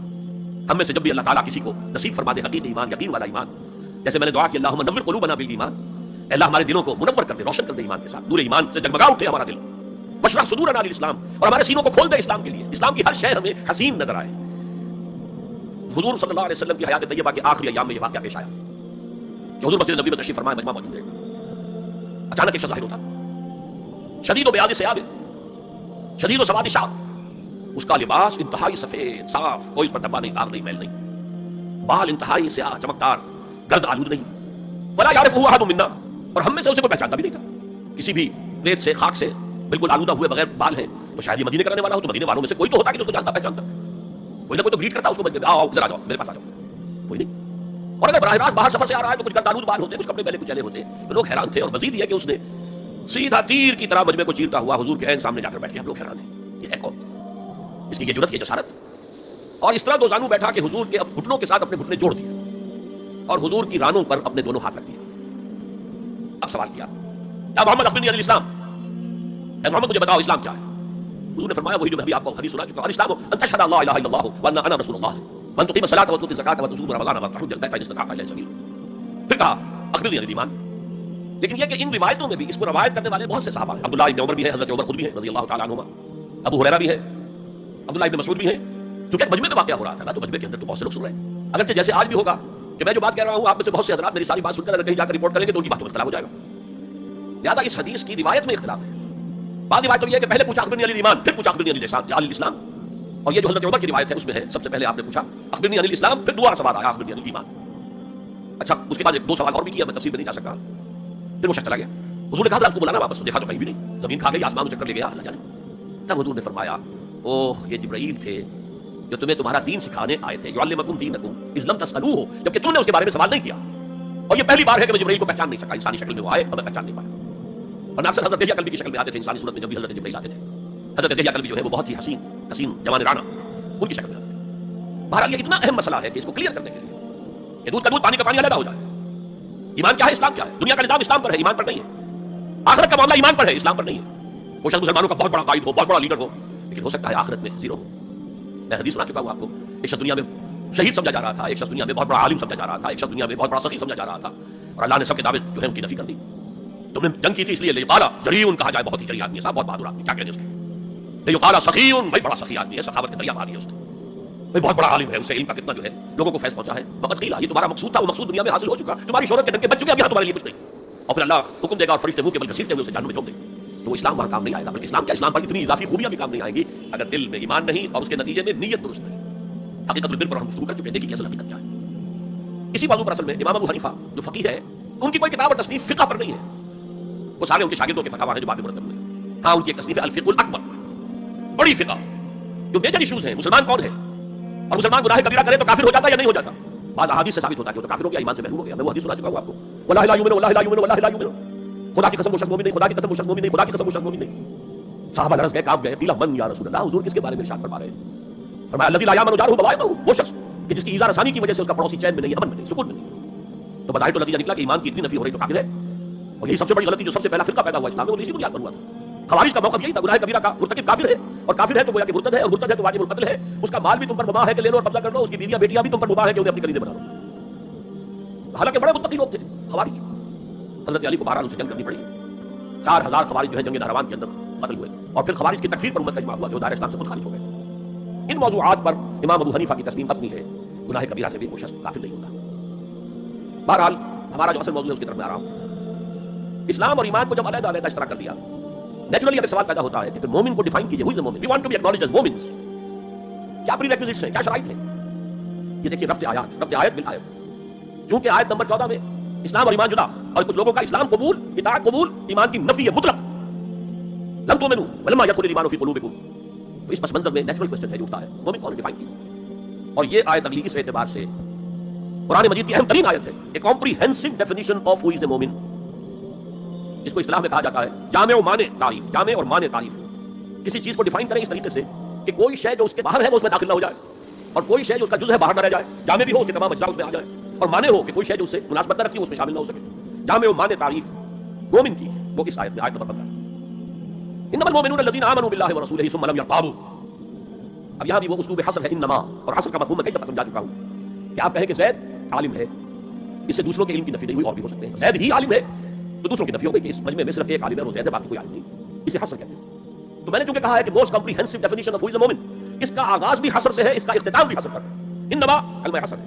ہم میں سے جب بھی اللہ تعالیٰ کسی کو نصیب فرما دے حقیقی ایمان, یقین والا ایمان, جیسے میں نے دعا کی اللہم نور قلوبنا بالایمان, اللہ ہمارے دلوں کو منور کر دے, روشن کر دے ایمان کے ساتھ, نور ایمان سے جگمگا اٹھے ہمارا دل, واشرح صدورنا للاسلام, اور ہمارے سینوں کو کھول دے اسلام کے لیے, اسلام کی ہر شے ہمیں حسین نظر آئے. حضور صلی اللہ علیہ وسلم کی حیات طیبہ کے آخری ایام میں یہ واقعہ پیش آیا کہ حضور مسجد نبی میں تشریف فرمائے, مجمع موجود ہے. اچانک ایک شخص ظاہر ہوتا، شدید و بیاض ثیاب، شدید و سواد شعر، اس کا لباس انتہائی سفید صاف، کوئی اس پر دھبا نہیں، داغ نہیں، میل نہیں، بال انتہائی سیاہ چمکدار، گرد آلود نہیں، ولا یعرفہ احد منا، اور ہم میں سے اسے کوئی پہچانتا بھی نہیں تھا، کسی بھی ریت سے خاک سے بالکل آلودہ ہوئے بغیر بال ہیں، تو شاید یہ مدینے کا رہنے والا ہو، تو مدینے والوں میں سے کوئی تو ہوتا کہ اس کو جانتا پہچانتا، کوئی نہ کوئی تو گریٹ کرتا اس کو، آؤ ادھر آ جاؤ میرے پاس آ جاؤ، کوئی نہیں۔ اور اگر براہ راست باہر سفر سے آ رہا ہے تو کچھ گرد آلود بال ہوتے، کچھ کپڑے پہلے کچھ چلے ہوتے، تو لوگ حیران تھے، اور مزید یہ کہ اس نے سیدھا تیر کی طرح مجمع کو چیرتا ہوا حضور کے عین سامنے جا کر بیٹھ گیا، ہم لوگ حیران ہیں یہ ہے کون، اس کی یہ جرأت، یہ جسارت، اور اس طرح دو زانو بیٹھا کہ حضور کے گھٹنوں کے ساتھ اپنے گھٹنے جوڑ دیے اور حضور کی رانوں پر اپنے دونوں ہاتھ رکھ دیے۔ اب سوال کیا، یا محمد اخبرنی عن الاسلام، اے محمد مجھے بتاؤ اسلام کیا ہے؟ حضور نے فرمایا وہی جو میں ابھی آپ کو حدیث سنا چکا ہوں، الاسلام ان تشهد ان لا الہ الا اللہ وان انا رسول اللہ وان تقیم الصلاۃ وتؤتی الزکاۃ وتصوم رمضان وتحج البیت ان استطعت الیہ سبیلا۔ پھر کہا اخبرنی عن الایمان، لیکن یہ کہ ان روایتوں میں بھی اس کو روایت کرنے والے بہت سے صحابہ ہیں، عبداللہ ابن عمر بھی ہیں، حضرت عمر خود بھی ہیں رضی اللہ تعالیٰ عنہما، ابو ہریرہ بھی ہے، عبداللہ ابن مسعود بھی ہیں، کیونکہ مجمع میں واقعہ ہو رہا تھا نا، تو مجمع کے اندر تو بہت سے لوگ سن رہے ہیں، اگرچہ جیسے آج بھی ہوگا کہ میں جو بات کہہ رہا ہوں آپ میں سے بہت سے حضرات میری ساری بات سن کر اگر کہیں جا کر رپورٹ کریں گے تو ان کی باتوں میں اختلاف ہو جائے گا، لہٰذا اس حدیث کی روایت میں اختلاف ہے۔ بعض روایت تو یہ ہے کہ پہلے پوچھا اخبرنی عن الایمان، پھر پوچھا اخبرنی عن الاسلام، اور یہ جو حضرت عمر کی روایت ہے اس میں ہے سب سے پہلے آپ نے پوچھا اخبرنی عن الاسلام، پھر دوبارہ سوال آیا اخبرنی عن الایمان۔ اچھا اس کے بعد ایک دو سوال اور بھی کیا، میں تفصیل میں نہیں جا سکتا، پھر وہ شخص چلا گیا، حضور نے کہا آپ کو بلانا واپس، دیکھا تو کہیں بھی نہیں، زمین کھا گئی، آسمان میں چکر لے گیا، اللہ جانے۔ تب حضور نے فرمایا اوہ یہ جبرائیل تھے جو تمہیں تمہارا دین سکھانے آئے تھے، یعلمکم دینکم اذ لم تسألوہ، جبکہ تم نے اس کے بارے میں سوال نہیں کیا، اور یہ پہلی بار ہے کہ میں جبرائیل کو پہچان نہیں سکا، انسانی شکل میں وہ آئے اور میں پہچان نہیں پایا، اور اکثر حضرت دہیہ کلبی کی شکل میں آتے تھے انسانی صورت میں، جب بھی حضرت جبرائیل آتے تھے، حضرت دہیہ کلبی جو ہے وہ بہت ہی حسین جوان رانا ان کی شکل میں آتے تھے۔ بہرحال یہ اتنا اہم مسئلہ ہے کہ اس کو کلیئر کرنے کے لیے کہ دودھ کا دودھ پانی کا پانی علیحدہ ہو جائے، ایمان کیا ہے، اسلام کیا ہے، دنیا کا نظام اسلام پر ہے، ایمان پر نہیں ہے، آخرت کا معاملہ ایمان پر ہے، اسلام پر نہیں ہے۔ وہ شخص مسلمانوں کا بہت بڑا قائد ہو، بہت بڑا لیڈر ہو، لیکن ہو سکتا ہے آخرت میں زیرو ہو۔ میں حدیث سنا چکا ہوں آپ کو، ایک شخص دنیا میں شہید سمجھا جا رہا تھا، ایک شخص دنیا میں بہت بڑا عالم سمجھا جا رہا تھا، ایک شخص دنیا میں بہت بڑا سخی سمجھا جا رہا تھا، اور اللہ نے سب کے دعوے جو ہے ان کی نفی کر دی۔ تم نے جنگ کی تھی اس لیے قالا جریون کہا جائے، بہت ہی جری آدمی ہے صاحب، بہت بہادر آدمی، کیا کہنے اس کے، یہ قالا سخیون، بھائی بڑا سخی آدمی ہے، سخاوت کے دریا بہا دیا اس نے، بھائی بہت بڑا عالم ہے، اس سے علم کا کتنا جو ہے لوگوں کو فیض پہنچا ہے، وقت قیلا، یہ تمہارا مقصود تھا، وہ مقصود دنیا میں حاصل ہو چکا، تمہاری شہرت کے ڈنکے بج چکے، اب یہاں تمہارے لیے کچھ نہیں، اور پھر اللہ حکم دے گا اور فرشتے منہ کے بل گھسیٹتے ہوئے اسے جہنم میں جھونک دیں گے، تو وہ اسلام وہاں کام نہیں آئے گا، بلکہ اسلام کیا، اسلام پر اتنی اضافی خوبیاں بھی کام نہیں آئیں گی اگر دل میں ایمان نہیں اور اس کے نتیجے میں نیت درست نہیں۔ حقیقت البر پر ہم گفتگو کر چکے ہیں کہ اصل حقیقت کیا ہے۔ اسی موضوع پر اصل میں امام ابو حنیفہ جو فقیہ ہے، ان کی کوئی کتاب اور تصنیف فقہ پر نہیں ہے، وہ سارے ان کے شاگردوں کے فتاوی ہیں جو بعد میں مرتب ہوئے، ہاں ان کی ایک تصنیف ہے الفقہ الاکبر، بڑی فقہ جو میجر ایشوز ہیں، مسلمان کون ہے اور مسلمان گناہ کبیرہ کرے تو کافر ہو جاتا ہے یا نہیں ہو جاتا، بعض احادیث سے ثابت ہوتا ہے کہ وہ تو کافر ہو گیا، ایمان سے محروم ہو گیا، میں وہ حدیث سنا چکا ہوں آپ کو، واللہ لا یؤمن واللہ لا یؤمن واللہ لا یؤمن، خدا کی قسم وہ شخص مومن نہیں، خدا کی قسم وہ شخص مومن نہیں، خدا کی قسم وہ شخص مومن نہیں۔ صحابہ لرز گئے، کانپ گئے، قیل من یا رسول اللہ، حضور کس کے بارے میں ارشاد فرما رہے ہیں؟ فرمایا الذی لا یامن جارہ بوائقہ، وہ شخص کہ جس کی ایذا رسانی کی وجہ سے اس کا پڑوسی چین میں نہیں، امن میں نہیں، سکون میں نہیں، تو بظاہر تو نتیجہ نکلا کہ ایمان کی اتنی نفی ہو رہی تو کافر ہے، اور یہی سب سے بڑی غلطی جو سب سے پہلا فرقہ پیدا ہوا اسلام میں، وہ اسی بنیاد پر ہوا تھا۔ خوارج کا موقف یہی تھا، گناہ کبیرہ کا مرتکب کافر ہے، اور کافر ہے تو گویا کہ مرتد ہے، اور مرتد ہے تو واجب القتل ہے، اس کا مال بھی تم پر مباح ہے کہ لے لو اور قبضہ کر لو، اس کی بیویاں بیٹیاں بھی تم پر مباح ہے کہ انہیں اپنی قریدیں بنا لو۔ حالانکہ بڑے متقی لوگ تھے خوارج، حضرت علی کو بہرحال ان سے جنگ کرنی پڑی، 4000 خوارج جو ہے جنگ نہروان کے اندر قتل ہوئے، اور پھر خوارج کی تکفیر پر امت کا اجماع ہوا کہ وہ دائرہ اسلام سے خود خارج ہو گئے۔ ان موضوعات پر امام ابو حنیفہ کی تسلیم اپنی ہے، گناہ کبیرہ سے بھی وہ شخص کافر نہیں ہوتا۔ بہرحال ہمارا جو اصل موضوع ہے اس کی طرف میں آ رہا ہوں، اسلام اور ایمان کو جب علیحدہ علیحدہ اشتراک کر دیا، نیچرلی ایک سوال پیدا ہوتا ہے کہ پھر مومن کو ڈیفائن کیجئے، who is the مومن؟ we want to be acknowledged as مومنز، کیا پری ریکوزٹس ہیں، کیا شرائط ہیں؟ یہ دیکھیے ربط آیت بالآیت، چونکہ آیت نمبر 14 میں اسلام اور ایمان جدا، اور کچھ لوگوں کا اسلام قبول، اطاعت قبول، ایمان کی نفی ہے مطلق، لم تؤمنوا ولما يدخل الايمان في قلوبكم، تو اس پس منظر میں نیچرل کوسچن ہے جو اٹھتا ہے مومن کون ڈیفائن کیجئے، اور یہ آیت اگلی اس اعتبار سے قرآن مجید کی اہم ترین آیت ہے، a comprehensive definition of who is a مومن، اس کو اصطلاح میں کہا جاتا ہے جامع و مانع تعریف، جامع اور مانع تعریف، کسی چیز کو ڈیفائن کریں اس طریقے سے کہ کوئی شے جو اس کے باہر ہے وہ اس میں داخل نہ ہو جائے، اور کوئی شے جو اس کا جزء ہے باہر نہ رہ جائے، جامع بھی ہو اس کے تمام اجزاء اس میں آ جائے، اور مانع ہو کہ کوئی شے جو اس سے مناسبت نہ رکھتی ہو اس میں شامل نہ ہو سکے۔ جامع و مانع تعریف مومن کی وہ اس آیت میں، آیت نمبر 15، انما المؤمنون الذين آمنوا بالله ورسوله ثم لم يرتابوا۔ اب یہاں بھی وہ اسلوب حصر ہے، انما، اور حصر کا مفہوم میں کئی دفعہ سمجھا چکا ہوں کہ آپ کہیں کہ زید عالم ہے، اس سے دوسروں کے علم کی نفی نہیں ہوئی، اور بھی ہو سکتے ہیں، زید ہی عالم ہے تو دوسروں کی نفی ہو گئی کہ اس مجمع میں صرف ایک عالم ہے وہ زید ہے، باقی کوئی عالم نہیں، اسے حصر کہتے ہیں۔ تو میں نے چونکہ کہا ہے کہ موسٹ کمپریہنسو ڈیفینیشن آف ہو از اے مومن، اس کا آغاز بھی حصر سے ہے، اس کا اختتام بھی حصر پر ہے، انما کلمہ حصر ہے،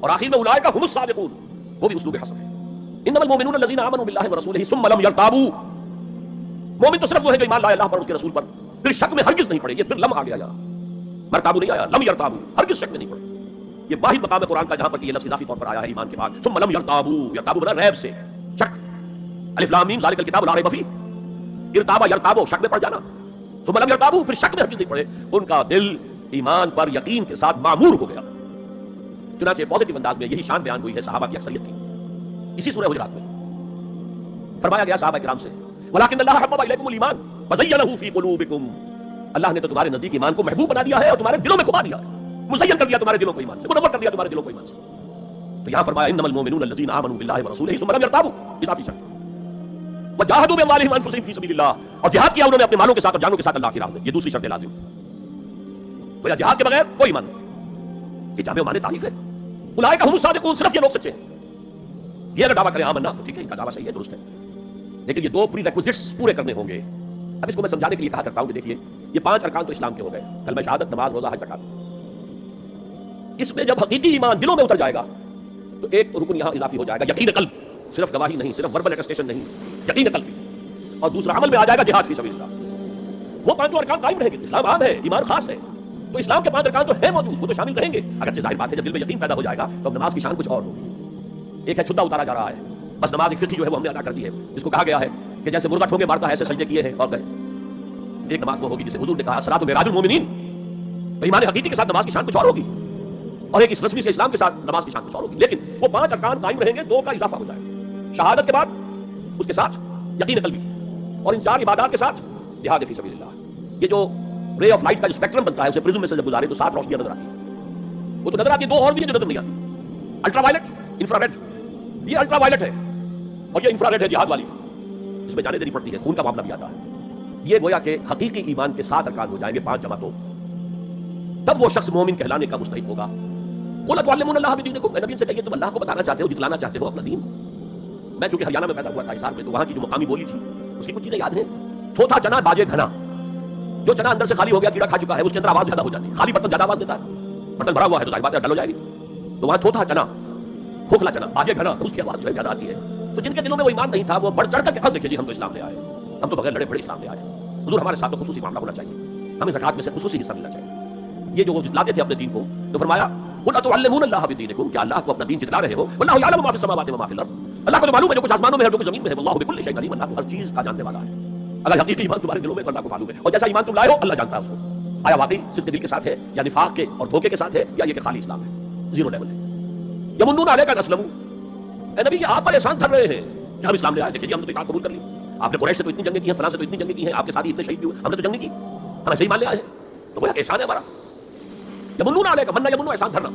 اور آخر میں اولئک هم الصادقون، وہ بھی اسلوب حصر ہے۔ انما المؤمنون الذين آمنوا بالله ورسوله ثم لم يرتابوا. مومن تو صرف وہ ہے جو ایمان لائے اللہ پر، اس کے رسول پر، پھر شک میں ہرگز نہیں پڑے. یہ پھر لم آ گیا یہاں، مرتابو نہیں آیا، لم یرتابو، ہرگز شک میں نہیں پڑے. یہ واحد مقام ہے قرآن کا جہاں پر یہ لفظ اضافی طور پر آیا ہے ایمان کے بعد. ثم لم یرتابو، یرتابو بنا ریب سے، شک. الف لام میم ذالک الکتاب لا ریب فیہ، ارتابا یرتابو، شک میں پڑ جانا. ثم لم یرتابو، پھر شک میں ہرگز نہیں پڑے. ان کا دل ایمان پر یقین کے ساتھ معمور ہو گیا. چنانچہ پازیٹیو انداز میں یہی شان بیان ہوئی ہے صحابہ کی اکثریت کی اسی سورہ حجرات میں. فرمایا گیا صحابہ کرام سے ولیکن اللہ حبب الیکم الایمان وزینہ فی قلوبکم، اللہ نے تو تمہارے نزدیک ایمان کو محبوب بنا دیا ہے اور تمہارے دلوں میں کھبا دیا ہے، مزین کر دیا تمہارے دلوں کو ایمان سے، منور کر دیا تمہارے دلوں کو ایمان سے. تو یہاں فرمایا انما المؤمنون الذین آمنوا باللہ ورسولہ ثم لم یرتابوا، اضافی شرط. وجاہدوا باموالہم وانفسہم فی سبیل اللہ، اور جہاد کیا انہوں نے اپنے مالوں کے ساتھ اور جانوں کے ساتھ اللہ کی راہ میں. یہ دوسری شرط لازم. تو جہاد کے بغیر کوئی ایمان نہیں. یہ جامع معنی تعریف ہے. اولئک هم الصادقون، صرف یہ لوگ سچے ہیں. یہ اگر دعویٰ کریں آمنا تو ٹھیک ہے، ان کا دعویٰ صحیح ہے، درست ہے، لیکن یہ دو پری ریکوزٹس پورے کرنے ہوں گے. اب اس کو میں سمجھانے کے لیے کہا کرتا ہوں کہ دیکھیے یہ 5 ارکان تو اسلام کے ہو گئے، کلمہ شہادت، نماز، روزہ، حج، زکات. اس میں جب حقیقی ایمان دلوں میں اتر جائے گا تو ایک رکن یہاں اضافی ہو جائے گا، یقین قلب. صرف گواہی نہیں، صرف وربل اٹیسٹیشن نہیں، یقین قلب بھی. اور دوسرا عمل میں آ جائے گا جہاد فی سبیل اللہ. وہ 5 ارکان قائم رہیں گے. اسلام عام ہے، ایمان خاص ہے، تو اسلام کے 5 ارکان تو ہیں موجود، وہ تو شامل رہیں گے. اگرچہ ظاہر بات ہے جب دل میں یقین پیدا ہو جائے گا تو اب نماز کی شان کچھ اور ہوگی. ایک ہے چھدا اتارا جا رہا ہے، بس نماز ایک فقہی جو ہے وہ ہم نے ادا کر دی ہے. اس کو کہا گیا ہے کہ جیسے مرغا ٹھونگے مارتا ہے ایسے سجدے کیے ہیں اور گئے. ایک نماز وہ ہوگی جسے حضور نے کہا الصلاۃ معراج المومنین، تو ایمان حقیقی کے ساتھ نماز کی شان کچھ اور ہوگی، اور ایک اس رسمی سے اسلام کے ساتھ نماز کی شان کچھ اور ہوگی. لیکن وہ 5 ارکان قائم رہیں گے، 2 کا اضافہ ہو جائے گا. شہادت کے بعد اس کے ساتھ یقین قلبی، اور ان 4 عبادات کے ساتھ جہاد فی سبیل اللہ. یہ جو رے آف لائٹ کا جو اسپیکٹرم بنتا ہے اسے پرزم میں سے جب گزارے تو 7 روشنیاں نظر آتی ہیں. وہ تو نظر آتی ہے، 2 اور بھی ہیں جو نظر نہیں آتی. Ultraviolet, infrared. یہ الٹرا وائلٹ ہے اور یہ انفرا ریڈ ہے جہاد والی. اس میں جانے دینی پڑتی ہے، خون کا معاملہ بھی آتا ہے. یہ گویا کہ حقیقی ایمان کے 7 ارکان ہو جائیں گے، 5 جمع 2، تب وہ شخص مومن کہلانے کا مستحق ہوگا. قل اتعلمون اللہ بدینکم، اے نبی ان سے کہیے تم اللہ کو بتانا چاہتے ہو، جتلانا چاہتے ہو اپنا دین. میں چونکہ ہریانہ میں پیدا ہوا تھا حصار میں، تو وہاں کی جو مقامی بولی تھی اس کی کچھ چیزیں یاد ہیں. تھوتھا چنا باجے گھنا، جو چنا اندر سے خالی ہو گیا، کیڑا کھا چکا ہے، اس کے اندر آواز زیادہ ہو جاتی ہے. خالی برتن زیادہ آواز دیتا ہے، برتن بھرا ہوا ہے تو ظاہر بات ہے ڈل ہو جائے گی. تو وہاں تھوتھا چنا، کھوکھلا چنا، باجے گھنا، اس کی آواز جو ہے زیادہ آتی ہے. تو جن کے دلوں میں وہ ایمان نہیں تھا وہ بڑھ چڑھ کر کے ہم دیکھیے جی ہم تو اسلام لے آئے، ہم تو بغیر لڑے بڑے اسلام لے آئے. حضور ہمارے ساتھ تو خصوصی معاملہ ہونا چاہیے، ہمیں زکات میں سے خصوصی حصہ ملنا چاہیے. یہ جو وہ جتلاتے تھے اپنے دین کو، تو فرمایا قل اتعلمون اللہ بدینکم، کیا اللہ کو اپنا دین جتلا رہے ہو. واللہ یعلم ما فی السماوات وما فی الارض، اللہ کو تو معلوم ہے جو کچھ آسمانوں میں ہے اور جو کچھ زمین میں ہے. واللہ بکل شیء علیم، اللہ کو ہر چیز کا جاننے والا ہے. اگر حقیقی ایمان تمہارے دلوں میں تو اللہ کو معلوم ہے، اور جیسا ایمان تم لائے ہو اللہ جانتا ہے اس کو. آیا واقعی صرف دل کے ساتھ ہے یا نفاق کے اور دھوکے کے ساتھ ہے، یا یہ کہ خالی اسلام ہے، زیرو لیول ہے. یمنون علیک ان اسلموا، اے نبی یہ آپ پر احسان دھر رہے ہیں کہ ہم اسلام لے آئے. دیکھیے ہم تو اطاعت قبول کر لی. آپ نے قریش سے تو اتنی جنگیں کی ہیں، فلاں سے تو اتنی جنگیں کی ہیں، آپ کے ساتھ اتنے شہید بھی ہوئے، ہم نے تو جنگ نہیں کی، ہم ایسے ہی مان لے آئے ہیں. تو وہ احسان ہے ہمارا. یمنون علیک، من یمنون احسان دھرنا.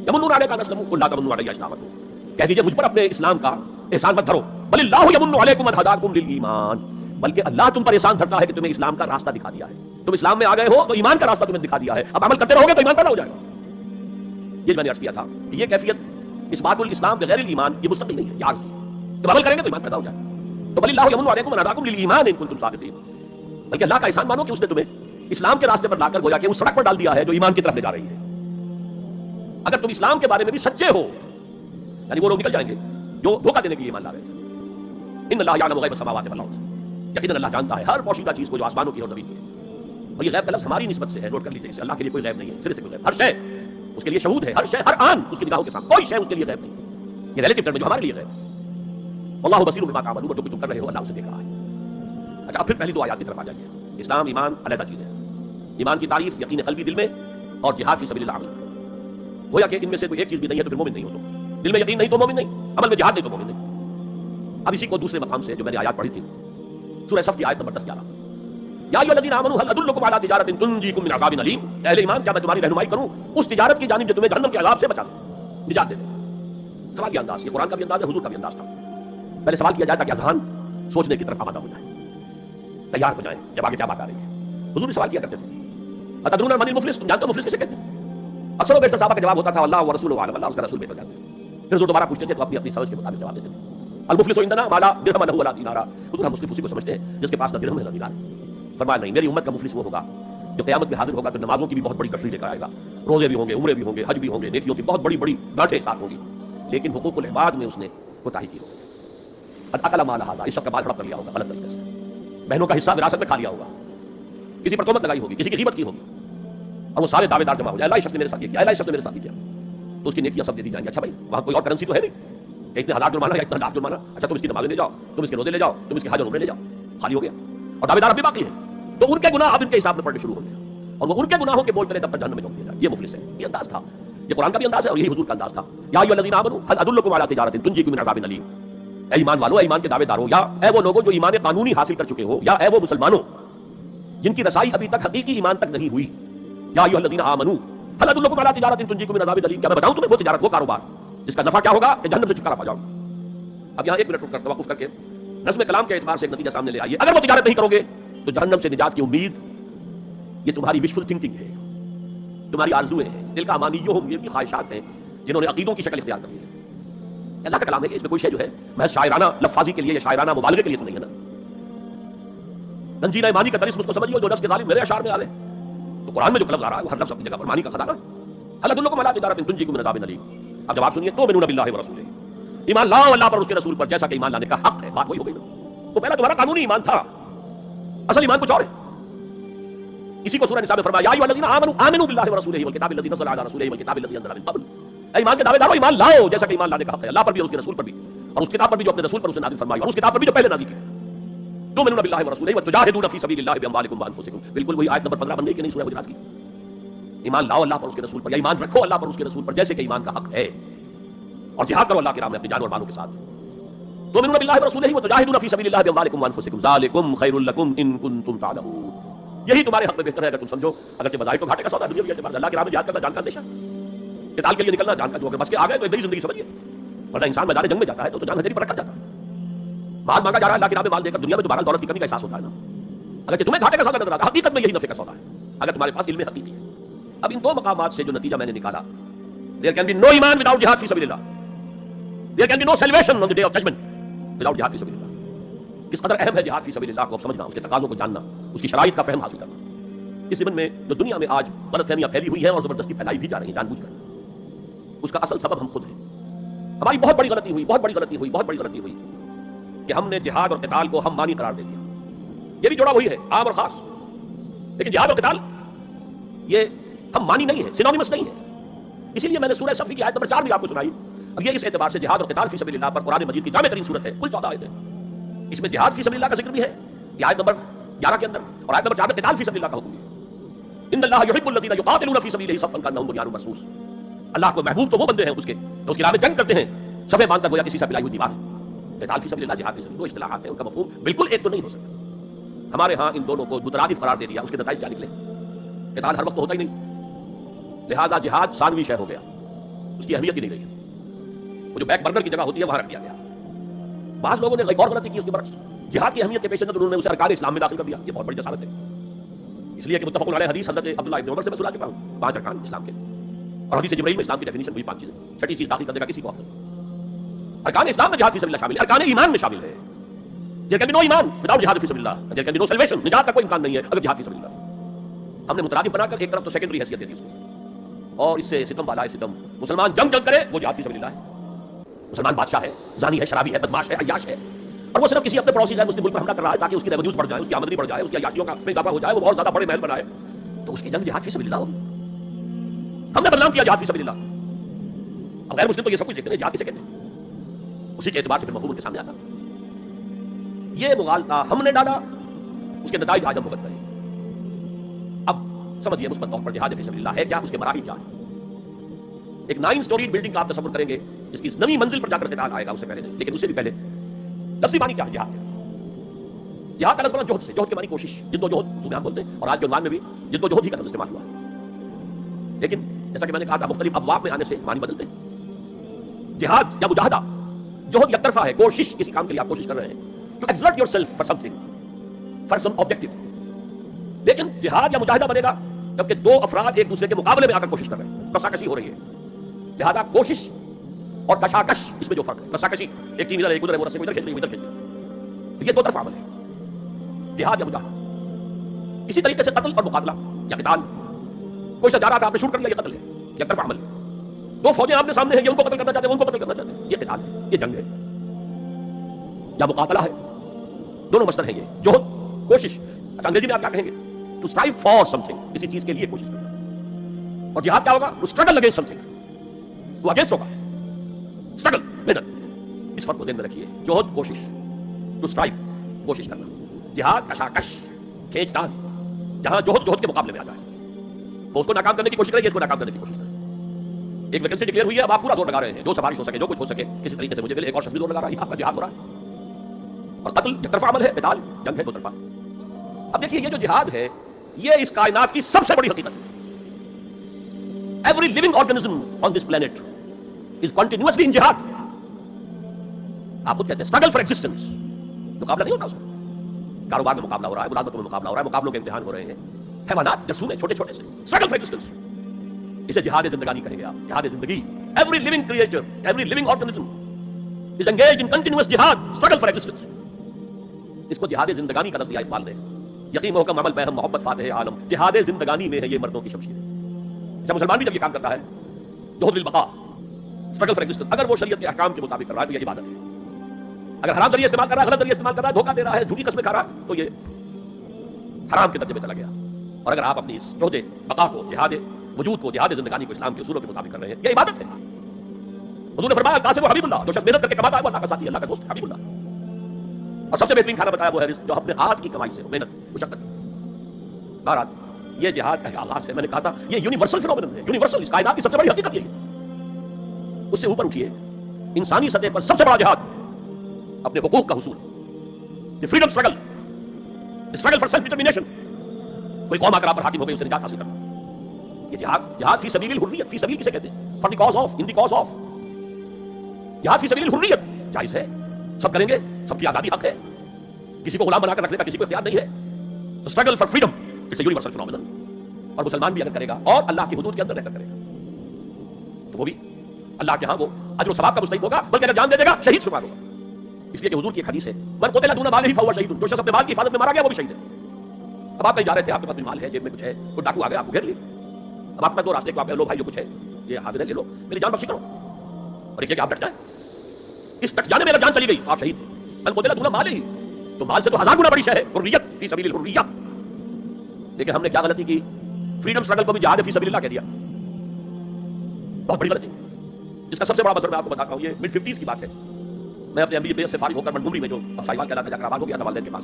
یمنون علیک ان اسلموا قل لا تمنوا علی اسلامکم، کہہ دیجیے مجھ پر اپنے اسلام کا احسان مت دھرو. بل اللہ یمن علیکم ان ہداکم للایمان، بلکہ اللہ تم پر احسان دھرتا ہے کہ تمہیں اسلام کا راستہ دکھا دیا ہے. تم اسلام میں آ گئے ہو تو ایمان کا راستہ تمہیں دکھا دیا ہے، اب عمل کرتے رہو گے تو ایمان پیدا ہو جائے گا. یہ میں نے عرض کیا تھا کہ یہ کیفیت اس بات الاسلام بغیر الایمان یہ مستقل نہیں ہے، یاد رکھیے. جب عمل کریں گے تو ایمان پیدا ہو جائے گا. تو بل اللہ یمن علیکم ان ہداکم للایمان ان کنتم صادقین، بلکہ اللہ کا احسان مانو کہ اس نے تمہیں اسلام کے راستے پر لا کر گویا کہ اس سڑک پر ڈال دیا ہے جو ایمان کی طرف لے جا رہی ہے. اگر تم اسلام کے بارے میں بھی سچے ہو، یعنی وہ لوگ نکل جائیں گے جو دھوکہ دینے کے لیے ایمان لا رہے تھے. ان اللہ یعلم غیب السماوات والارض، یقینا اللہ جانتا ہے ہر پوشیدہ چیز کو جو آسمانوں کی اور زمین کی ہے. اور یہ غیب کا لفظ ہماری نسبت سے ہے، نوٹ کر لیجیے اسے. اللہ کے لیے کوئی غیب نہیں ہے، سرے سے کوئی غیب. ہر شے اس کے لیے شہود ہے، ہر شے ہر آن اس کی نگاہوں کے سامنے، کوئی شے اس کے لیے غیب نہیں. یہ ریلیٹو ٹرم ہے جو ہمارے لیے غیب ہے. اللہ بصیر بما تعملون، جو کچھ تم کر رہے ہو اللہ اسے دیکھ رہا ہے. اچھا پھر پہلی 2 آیات کی طرف آ جائیے. اسلام ایمان علیحدہ چیز ہے. ایمان کی تعریف یقین قلبی دل میں، اور جہاد فی سبیل اللہ عمل. گویا کہ ان میں سے کوئی ایک چیز بھی نہیں ہے تو پھر مومن نہیں ہو. تو دل میں یقین نہیں تو مومن نہیں، عمل میں جہاد نہیں تو مومن نہیں. اب اسی کو دوسرے مقام سے جو میں نے آیات پڑھی تھی سورہ صف کی آیت نمبر 10-11، یا ایھا الذین آمنوا هل ادلکم علی تجارۃ تنجیکم من عذاب علیم، اہل ایمان کیا میں تمہاری رہنمائی کروں اس تجارت کی جانب جو تمہیں جہنم کے عذاب سے بچا دے، نجات دے دے. سوال کا انداز، یہ قرآن کا بھی انداز ہے، حضور کا بھی انداز تھا. پہلے سوال کیا جائے تاکہ اذہان سوچنے کی طرف آمادہ ہو جائے، تیار ہو جائیں جب آگے کیا بات آ رہی ہے. حضور بھی سوال کیا کرتے تھے اتدرون من المفلس، تم جانتے ہو مفلس کسے کہتے ہیں؟ اکثر و بیشتر صحابہ کا جواب ہوتا تھا اللہ ورسولہ اعلم، اللہ اس کا رسول بہتر جانتے ہیں. پھر حضور دوبارہ پوچھتے تھے تو اپنی سمجھ کے مطابق جواب دیتے تھے. المفلس عندنا ما لا درہم له ولا دینار، حضور ہم مفلس اسی کو سمجھتے ہیں جس کے پاس نہ درہم ہے نہ دینار. فرمایا نہیں، میری امت کا مفلس وہ ہوگا جو قیامت میں حاضر ہوگا تو نمازوں کی بھی بہت بڑی گٹھری لے کر آئے گا، روزے بھی ہوں گے، عمرے بھی ہوں گے، حج بھی ہوں گے، نیکیوں کی بہت بڑی بڑی گاٹھیں ساتھ ہوں گی، لیکن حقوق العباد میں اس نے کوتاہی کی ہوگی. اکل مال ھذا، اس شخص کا مال ہڑپ کر لیا ہوگا غلط طریقے سے، بہنوں کا حصہ وراثت میں کھا لیا ہوگا، کسی پر تہمت لگائی ہوگی، کسی کی غیبت کی ہوگی، اور وہ سارے دعوے دار جمع ہو جائے، اللہ اس شخص نے میرے ساتھ یہ کیا، اللہ اس شخص نے میرے ساتھ یہ کیا، تو اس کی نیکیاں سب دے دی جائیں گی. اچھا بھائی وہاں کوئی اور کرنسی تو ہے نہیں کہ اتنے ہزار جرمانہ یا اتنا لاکھ جرمانہ، اچھا تم اس کی نمازیں لے جاؤ، تم اس کے روزے لے جاؤ، تم اس کے حج اور عمرے لے جاؤ، خالی ہو گیا، اور دعوے دار اب بھی باقی ہیں، تو ان کے گناہ اب ان کے حساب میں پڑنے شروع ہو گئے، اور وہ ان کے گناہوں کے بوجھ تلے تب تک جہنم میں جھونک دیا جائے. یہ مفلس ہے، یہ انداز تھا، یہ قرآن کا بھی انداز ہے اور یہی حضور کا انداز تھا. یا ایھا الذین آمنوا ھل ادلکم علی تجارۃ تنجیکم من عذاب الیم، اے ایمان والو، اے ایمان کے دعوے دارو، یا اے وہ لوگوں جو ایمان قانونی حاصل کر چکے ہو، یا اے وہ مسلمانوں جن کی رسائی ابھی تک حقیقی ایمان تک نہیں ہوئی. یا ایھا الذین آمنوا ھل ادلکم علی تجارۃ تنجیکم من عذاب الیم، کیا میں بتاؤں تمہیں وہ تجارت، وہ کاروبار جس کا نفع کیا ہوگا کہ جہنم سے چھٹکارا پا جاؤ. اب یہاں ایک منٹ رک کر توقف کر کے نظم کلام کے اعتبار سے ایک نتیجہ سامنے لے آئیے. اگر وہ تجارت نہیں کرو گے تو جہنم سے نجات کی امید یہ تمہاری وشفل تھنکنگ ہے، تمہاری آرزویں ہیں، دل کا امانیہم، یہ کی خواہشات ہیں جنہوں نے عقیدوں کی شکل اختیار کر لی ہے. اللہ کا کلام ہے کہ اس میں کوئی شے جو ہے محض شاعرانہ لفاظی کے لیے یا شاعرانہ مبالغے کے لیے تو نہیں ہے نا. تنزیل ایمانی کا درس مجھ کو سمجھیے جو لفظ کے غالب میرے اشعار میں آ رہے ہیں، تو قرآن میں جو لفظ آ رہا ہے وہ ہر لفظ اپنی جگہ پر معنی کا خزانہ. ھل ادلکم علی تجارۃ تنجیکم من عذاب الیم. اب جواب سنیے، تؤمنون باللہ ورسولہ، ایمان لاؤ اللہ پر اس کے رسول پر جیسا کہ ایمان لانے کا حق ہے. بات وہی ہو گئی نا، تو پہلا تمہارا قانونی ایمان تھا، اصل ایمان کچھ اور ہے. اسی کو سورہ نساء میں فرمایا یا ایھا الذین آمنوا باللہ ورسولہ والکتاب الذی نزل علی رسولہ والکتاب الذی انزل من قبل. اے ایمان کے دعوے دارو، ایمان لاؤ جیسا کہ ایمان لانے کا حق ہے اللہ پر بھی اور اس کے رسول پر بھی، اور اس کتاب پر بھی جو اپنے رسول پر اس نے نازل فرمائی، اور اس کتاب پر بھی جو پہلے نازل کی. تؤمنون باللہ ورسولہ وتجاہدون فی سبیل اللہ باموالکم وانفسکم، بالکل وہی آیت نمبر 15 بن گئی کہ نہیں سورہ حجرات کی. ایمان لاؤ اللہ پر اس کے رسول پر، یا ایمان رکھو اللہ پر اس کے رسول پر جیسے کہ ایمان کا حق ہے، اور جہاد کرو اللہ کے راہ میں اپنی جان اور مالوں کے ساتھ. تؤمنون باللہ ورسولہ وتجاہدون فی سبیل اللہ باموالکم وانفسکم ذالکم خیر لکم ان کنتم تعلمون. یہی تمہارے حق میں بہتر ہے اگر تم سمجھو. اگرچہ بظاہر تو گھاٹے کا سودا ہے دنیا کے اعتبار سے، اللہ کے راہ میں جہاد کرنا جان کا اندیشہ، قتال کے لیے نکلنا جان کا جو اگر بس کے آ گئے تو ایک نئی زندگی سمجھیے. ورنہ انسان میدان جنگ میں جاتا ہے تو جان ہتھیلی پر رکھا جاتا ہے. مال مانگا جا رہا ہے اللہ کے راہ میں، مال دے کر دنیا میں تو بہرحال دولت کی کمی کا احساس ہوتا ہے نا. اگرچہ تمہیں گھاٹے کا سودا نظر آتا ہے، حقیقت میں یہی نفع کا سودا ہے اگر تمہارے پاس علم حقیقی ہے. اب ان دو مقامات سے جو نتیجہ میں نے نکالا، there can be no ایمان without jihad فی سبیل اللہ، there can be no salvation on the day of judgment without jihad فی سبیل اللہ. کس قدر اہم ہے جہاد فی سبیل اللہ کو سمجھنا، اس کے تقاضوں کو جاننا، اس کی شرائط کا فہم حاصل کرنا. اس ضمن میں جو دنیا میں آج غلط فہمیاں پھیلی ہوئی ہیں اور زبردستی پھیلائی بھی جا رہی ہیں جان بوجھ کر، اس کا اصل سبب ہم خود ہیں. ہماری بہت بڑی غلطی ہوئی کہ ہم نے جہاد اور قتال کو ہم مانی قرار دے دیا. یہ بھی جوڑا وہی ہے، عام اور خاص. لیکن جہاد اور قتال یہ ہم مانی نہیں ہے، سینونیمس نہیں ہے. اسی لیے میں نے سورہ صفی کی آیت نمبر 4 بھی آپ کو سنائی. اب یہ اس اعتبار سے جہاد اور قتال فی سبیل اللہ پر قرآن مجید کی جامع ترین صورت ہے. کل 14 آیتیں، اس میں جہاد فی سبیل اللہ کا ذکر بھی ہے یہ آیت نمبر 11 کے اندر، اور آیت نمبر 4 میں قتال فی سبیل اللہ کا حکم ہے. ان اللہ یحب الذین یقاتلون فی سبیلہ صفا کانہم بنیان مرصوص. اللہ کو محبوب تو وہ بندے ہیں اس کی راہ میں جنگ کرتے ہیں صفے باندھ کر گویا کسی سے پلائی ہوئی دیوار. قتال فی سبیل اللہ، جہاد فی سبیل اللہ، دو اصطلاحات ہیں، ان کا مفہوم بالکل ایک تو نہیں ہو سکتا. ہمارے ہاں ان دونوں کو مترادف قرار دے دیا. اس کے نتائج کیا نکلے؟ قتال ہر وقت تو ہوتا ہی نہیں، لہذا جہاد ثانوی شے ہو گیا، اس کی اہمیت ہی نہیں رہی. وہ جو بیک برگر کی جگہ ہوتی ہے وہاں رکھ دیا گیا. بعض لوگوں نے ایک اور غلطی کی اس کے برعکس، جہاد کی اہمیت کے پیش نظر انہوں نے اسے ارکان اسلام میں داخل کر دیا. یہ بہت بڑی جسارت ہے، اس لیے کہ متفق علیہ حدیث حضرت عبداللہ ابن عمر سے میں سنا چکا ہوں 5 ارکان اسلام کے، اور حدیث جبرائیل میں اسلام کی ڈیفینیشن ہوئی 5 چیزیں. چھٹی چیز داخل کرنے کا کسی کو حق نہیں. ارکان اسلام میں جہاد فی سبیل اللہ شامل ہے، ارکان ایمان میں شامل ہے. There can be no ایمان without جہاد فی سبیل اللہ. There can be no salvation، نجات کا کوئی امکان نہیں ہے اگر جہاد فی سبیل اللہ. ہم نے مترادف بنا کر ایک طرف تو سیکنڈری حیثیت دے دی اس کو، اور اس سے ستم والا ہے ستم. مسلمان جنگ کرے وہ جہاد فی سبیل اللہ ہے. مسلمان بادشاہ ہے، زانی ہے، شرابی ہے، بدماش ہے، عیاش ہے، اور وہ صرف کسی اپنے پڑوسی غیر مسلم ملک پر حملہ کر رہا ہے تاکہ اس کی ریونیوز بڑھ جائے، اس کی آمدنی بڑھ جائے، اس کی عیاشیوں کا میں اضافہ ہو جائے، وہ بہت زیادہ بڑے محل بنائے، تو اس کی جنگ جہاد فی سبیل اللہ ہوگی. ہم نے بدنام کیا جہاد فی سبیل اللہ. اب غیر مسلم تو یہ سب کچھ دیکھتے ہیں، جہاد کسے کہتے ہیں؟ اسی کے اعتبار سے پھر مفہوم ان کے سامنے آتا. یہ مغالطہ ہم نے ڈالا، اس کے نتائج آج ہم بھگت رہے ہیں. اب سمجھیے مثبت طور پر جہاد فی سبیل اللہ ہے کیا، اس کے مراحل کیا ہیں. ایک 9 سٹوری بلڈنگ کا آپ تصور کریں گے جس کی نئی منزل پر جا کر قتال آئے گا، اس سے پہلے نہیں، لیکن اس سے بھی پہلے لفظی معنی کیا ہے جہاد کے؟ جہاد کا لفظ جوہد سے، جوہد کے معنی کوشش، جد و جہد تمہیں ہم بولتے ہیں، اور آج کے عنوان میں بھی جد و جہد ہی کا لفظ استعمال ہوا. لیکن جیسا کہ میں نے کہا تھا مختلف ابواب میں آنے سے معنی بدلتے ہیں. جہاد یا مجاہدہ، جوہد یک طرفہ ہے، کوشش، کسی کام کے لیے آپ کوشش کر رہے ہیں to exert yourself for something, for some objective. لیکن جہاد یا مجاہدہ بنے گا جبکہ 2 افراد ایک دوسرے کے مقابلے میں آ کر کوشش کر رہے ہیں، کشاکشی ہو رہی ہے. لہذا کوشش اور کشاکش اس میں جو فرق ہے، کشاکشی ایک ٹیم ادھر ایک ادھر ہے، وہ رسے کو ادھر کھینچ رہی ہے ادھر کھینچ رہی ہے، یہ 2 طرفہ عمل ہے جہاد یا مجاہدہ. اسی طریقے سے قتل اور مقابلہ یا قتال، کوئی سا جا رہا تھا آپ نے شوٹ کر لیا، یہ قتل ہے، یک طرفہ عمل. 2 فوجیں آمنے سامنے ہیں، یہ ان کو قتل کرنا چاہتے ہیں، وہ ان کو قتل کرنا چاہتے ہیں، یہ قتال ہے، یہ جنگ ہے. یا مقاتلہ ہے، دونوں مصدر ہیں یہ، جوہد کوشش. اچھا انگریزی میں آپ کیا کہیں گے؟ To strive for something, کسی چیز کے لیے کوشش کرنا. اور جہاد کیا ہوگا؟ To struggle against something, وہ اگینسٹ ہوگا، اسٹرگل محنت. اس فرق کو ذہن میں رکھیے، جوہد کوشش، ٹو اسٹرائیو کوشش کرنا، جہاد کشاکش کھینچ تان. جہاں جوہد کے مقابلے میں آ جائے وہ اس کو ناکام کرنے کی کوشش کرے، یہ اس کو ناکام کرنے کی کوشش کرے. ایک ویکینسی ڈکلیئر ہوئی ہے، اب آپ پورا زور لگا رہے ہیں، جو سفارش ہو سکے، جو کچھ ہو سکے کسی طریقے سے مجھے ملے. ایک اور شخص بھی زور لگا رہا ہے، یہ آپ کا جہاد ہو رہا ہے. اور قتل ایک طرفہ عمل ہے، قتال جنگ ہے دو طرفہ. اب دیکھیے یہ جو جہاد ہے یہ اس کائنات کی سب سے بڑی حقیقت ہے. Every living organism on this planet is continuously in جہاد. آپ خود کہتے ہیں اسٹرگل فار ایگزسٹنس، مقابلہ نہیں ہوتا اس میں. کاروبار میں مقابلہ ہو رہا ہے، ملازمتوں میں مقابلہ ہو رہا ہے، مقابلوں کے امتحان ہو رہے ہیں. حیوانات جرسوم ہیں چھوٹے چھوٹے سے، اسٹرگل فار ایگزسٹنس. اسے جہاد زندگانی کہیں گے آپ، جہاد زندگی. Every living creature, every living organism is engaged in continuous جہاد، اسٹرگل فار ایگزسٹنس. اس کو جہاد زندگانی کا نظریہ اقبال نے. یقین محکم عمل بہم محبت فاتح عالم، جہاد زندگانی میں ہے یہ مردوں کی شمشیر. اچھا مسلمان بھی جب یہ کام کرتا ہے جوہد للبقاء، اسٹرگل فار ایگزسٹنس، اگر وہ شریعت کے احکام کے مطابق کر رہا ہے تو یہ عبادت ہے. اگر حرام ذریعہ استعمال کر رہا ہے، غلط ذریعہ استعمال کر رہا ہے، دھوکہ دے رہا ہے، جھوٹی قسمیں کھا رہا ہے، تو یہ حرام کے درجے میں چلا گیا. اور اگر آپ اپنی اس جوہد بقاء کو، جہاد وجود کو، جہاد زندگانی کو اسلام کے اصولوں کے مطابق کر رہے ہیں، یہ عبادت ہے. حضور نے فرمایا قاسم و حبیب اللہ، جو شخص محنت کر کے کماتا ہے وہ اللہ کا ساتھی، اللہ کا دوست حبیب اللہ. اور سب سے بہترین کھانا بتایا وہ ہے رزق، جو اپنے ہاتھ کی کمائی سے محنت مشقت. بہرحال یہ جہاد کا آغاز ہے. میں نے کہا تھا یہ یونیورسل فینومینن ہے، یونیورسل، اس کائنات کی سب سے بڑی حقیقت یہ ہے. اس سے اوپر اٹھیے، انسانی سطح پر سب سے بڑا جہاد اپنے حقوق کا حصول، the freedom struggle, struggle for self determination. کوئی قوم آ کر آپ پر حاکم ہو گئی، اسے نجات حاصل کرنا. یہ جہاد فی سبیل الحریت. فی سبیل کسے کہتے ہیں؟ For the cause of, in the cause of. جہاد فی سبیل الحریت جائز ہے، سب کریں گے، سب کی آزادی حق ہے، کسی کو غلام بنا کر رکھنے کا کسی کو اختیار نہیں ہے. تو struggle for freedom it's a universal phenomenon. اور مسلمان بھی اگر کرے گا اور اللہ کی حدود کے اندر رہ کر کرے گا تو وہ بھی اللہ کے ہاں وہ اجر و ثواب کا مستحق ہوگا، بلکہ اگر جان دے دے گا شہید شمار ہوگا. اس لیے کہ حضور کی ایک حدیث ہے، من قتل دون مالہ فہو شہید، جو شخص اپنے مال کی حفاظت میں مارا گیا وہ بھی شہید ہے. اب آپ کہیں جا رہے تھے، آپ کے پاس مال ہے، جیب میں کچھ ہے، کوئی ڈاکو آ گیا، آپ کو گھیر لیا. اب آپ کے پاس دو راستے کو، آپ لو بھائی جو کچھ ہے یہ حاضر ہے، لے لو، میری جان بخشی کرو. اور ایک کہ آپ ڈٹ جائیں، اس ڈٹ جانے میں اگر جان چلی گئی تو آپ شہید ہیں. من قتل دون مالہ، تو مال سے تو ہزار گنا بڑی شے ہے حریت، فی سبیل الحریہ. لیکن ہم نے کیا غلطی کی؟ فریڈم اسٹرگل کو بھی جہاد فی سبیل اللہ کہہ دیا. بہت بڑی غلطی، جس کا سب سے بڑا مثال میں آپ کو بتاتا ہوں. یہ مڈ 50s کی بات ہے. میں اپنے MBA سے فارغ ہو کر منگومری میں، جو اب ساہیوال کہلاتا ہے، جا کر آباد ہو گیا تھا والدین کے پاس.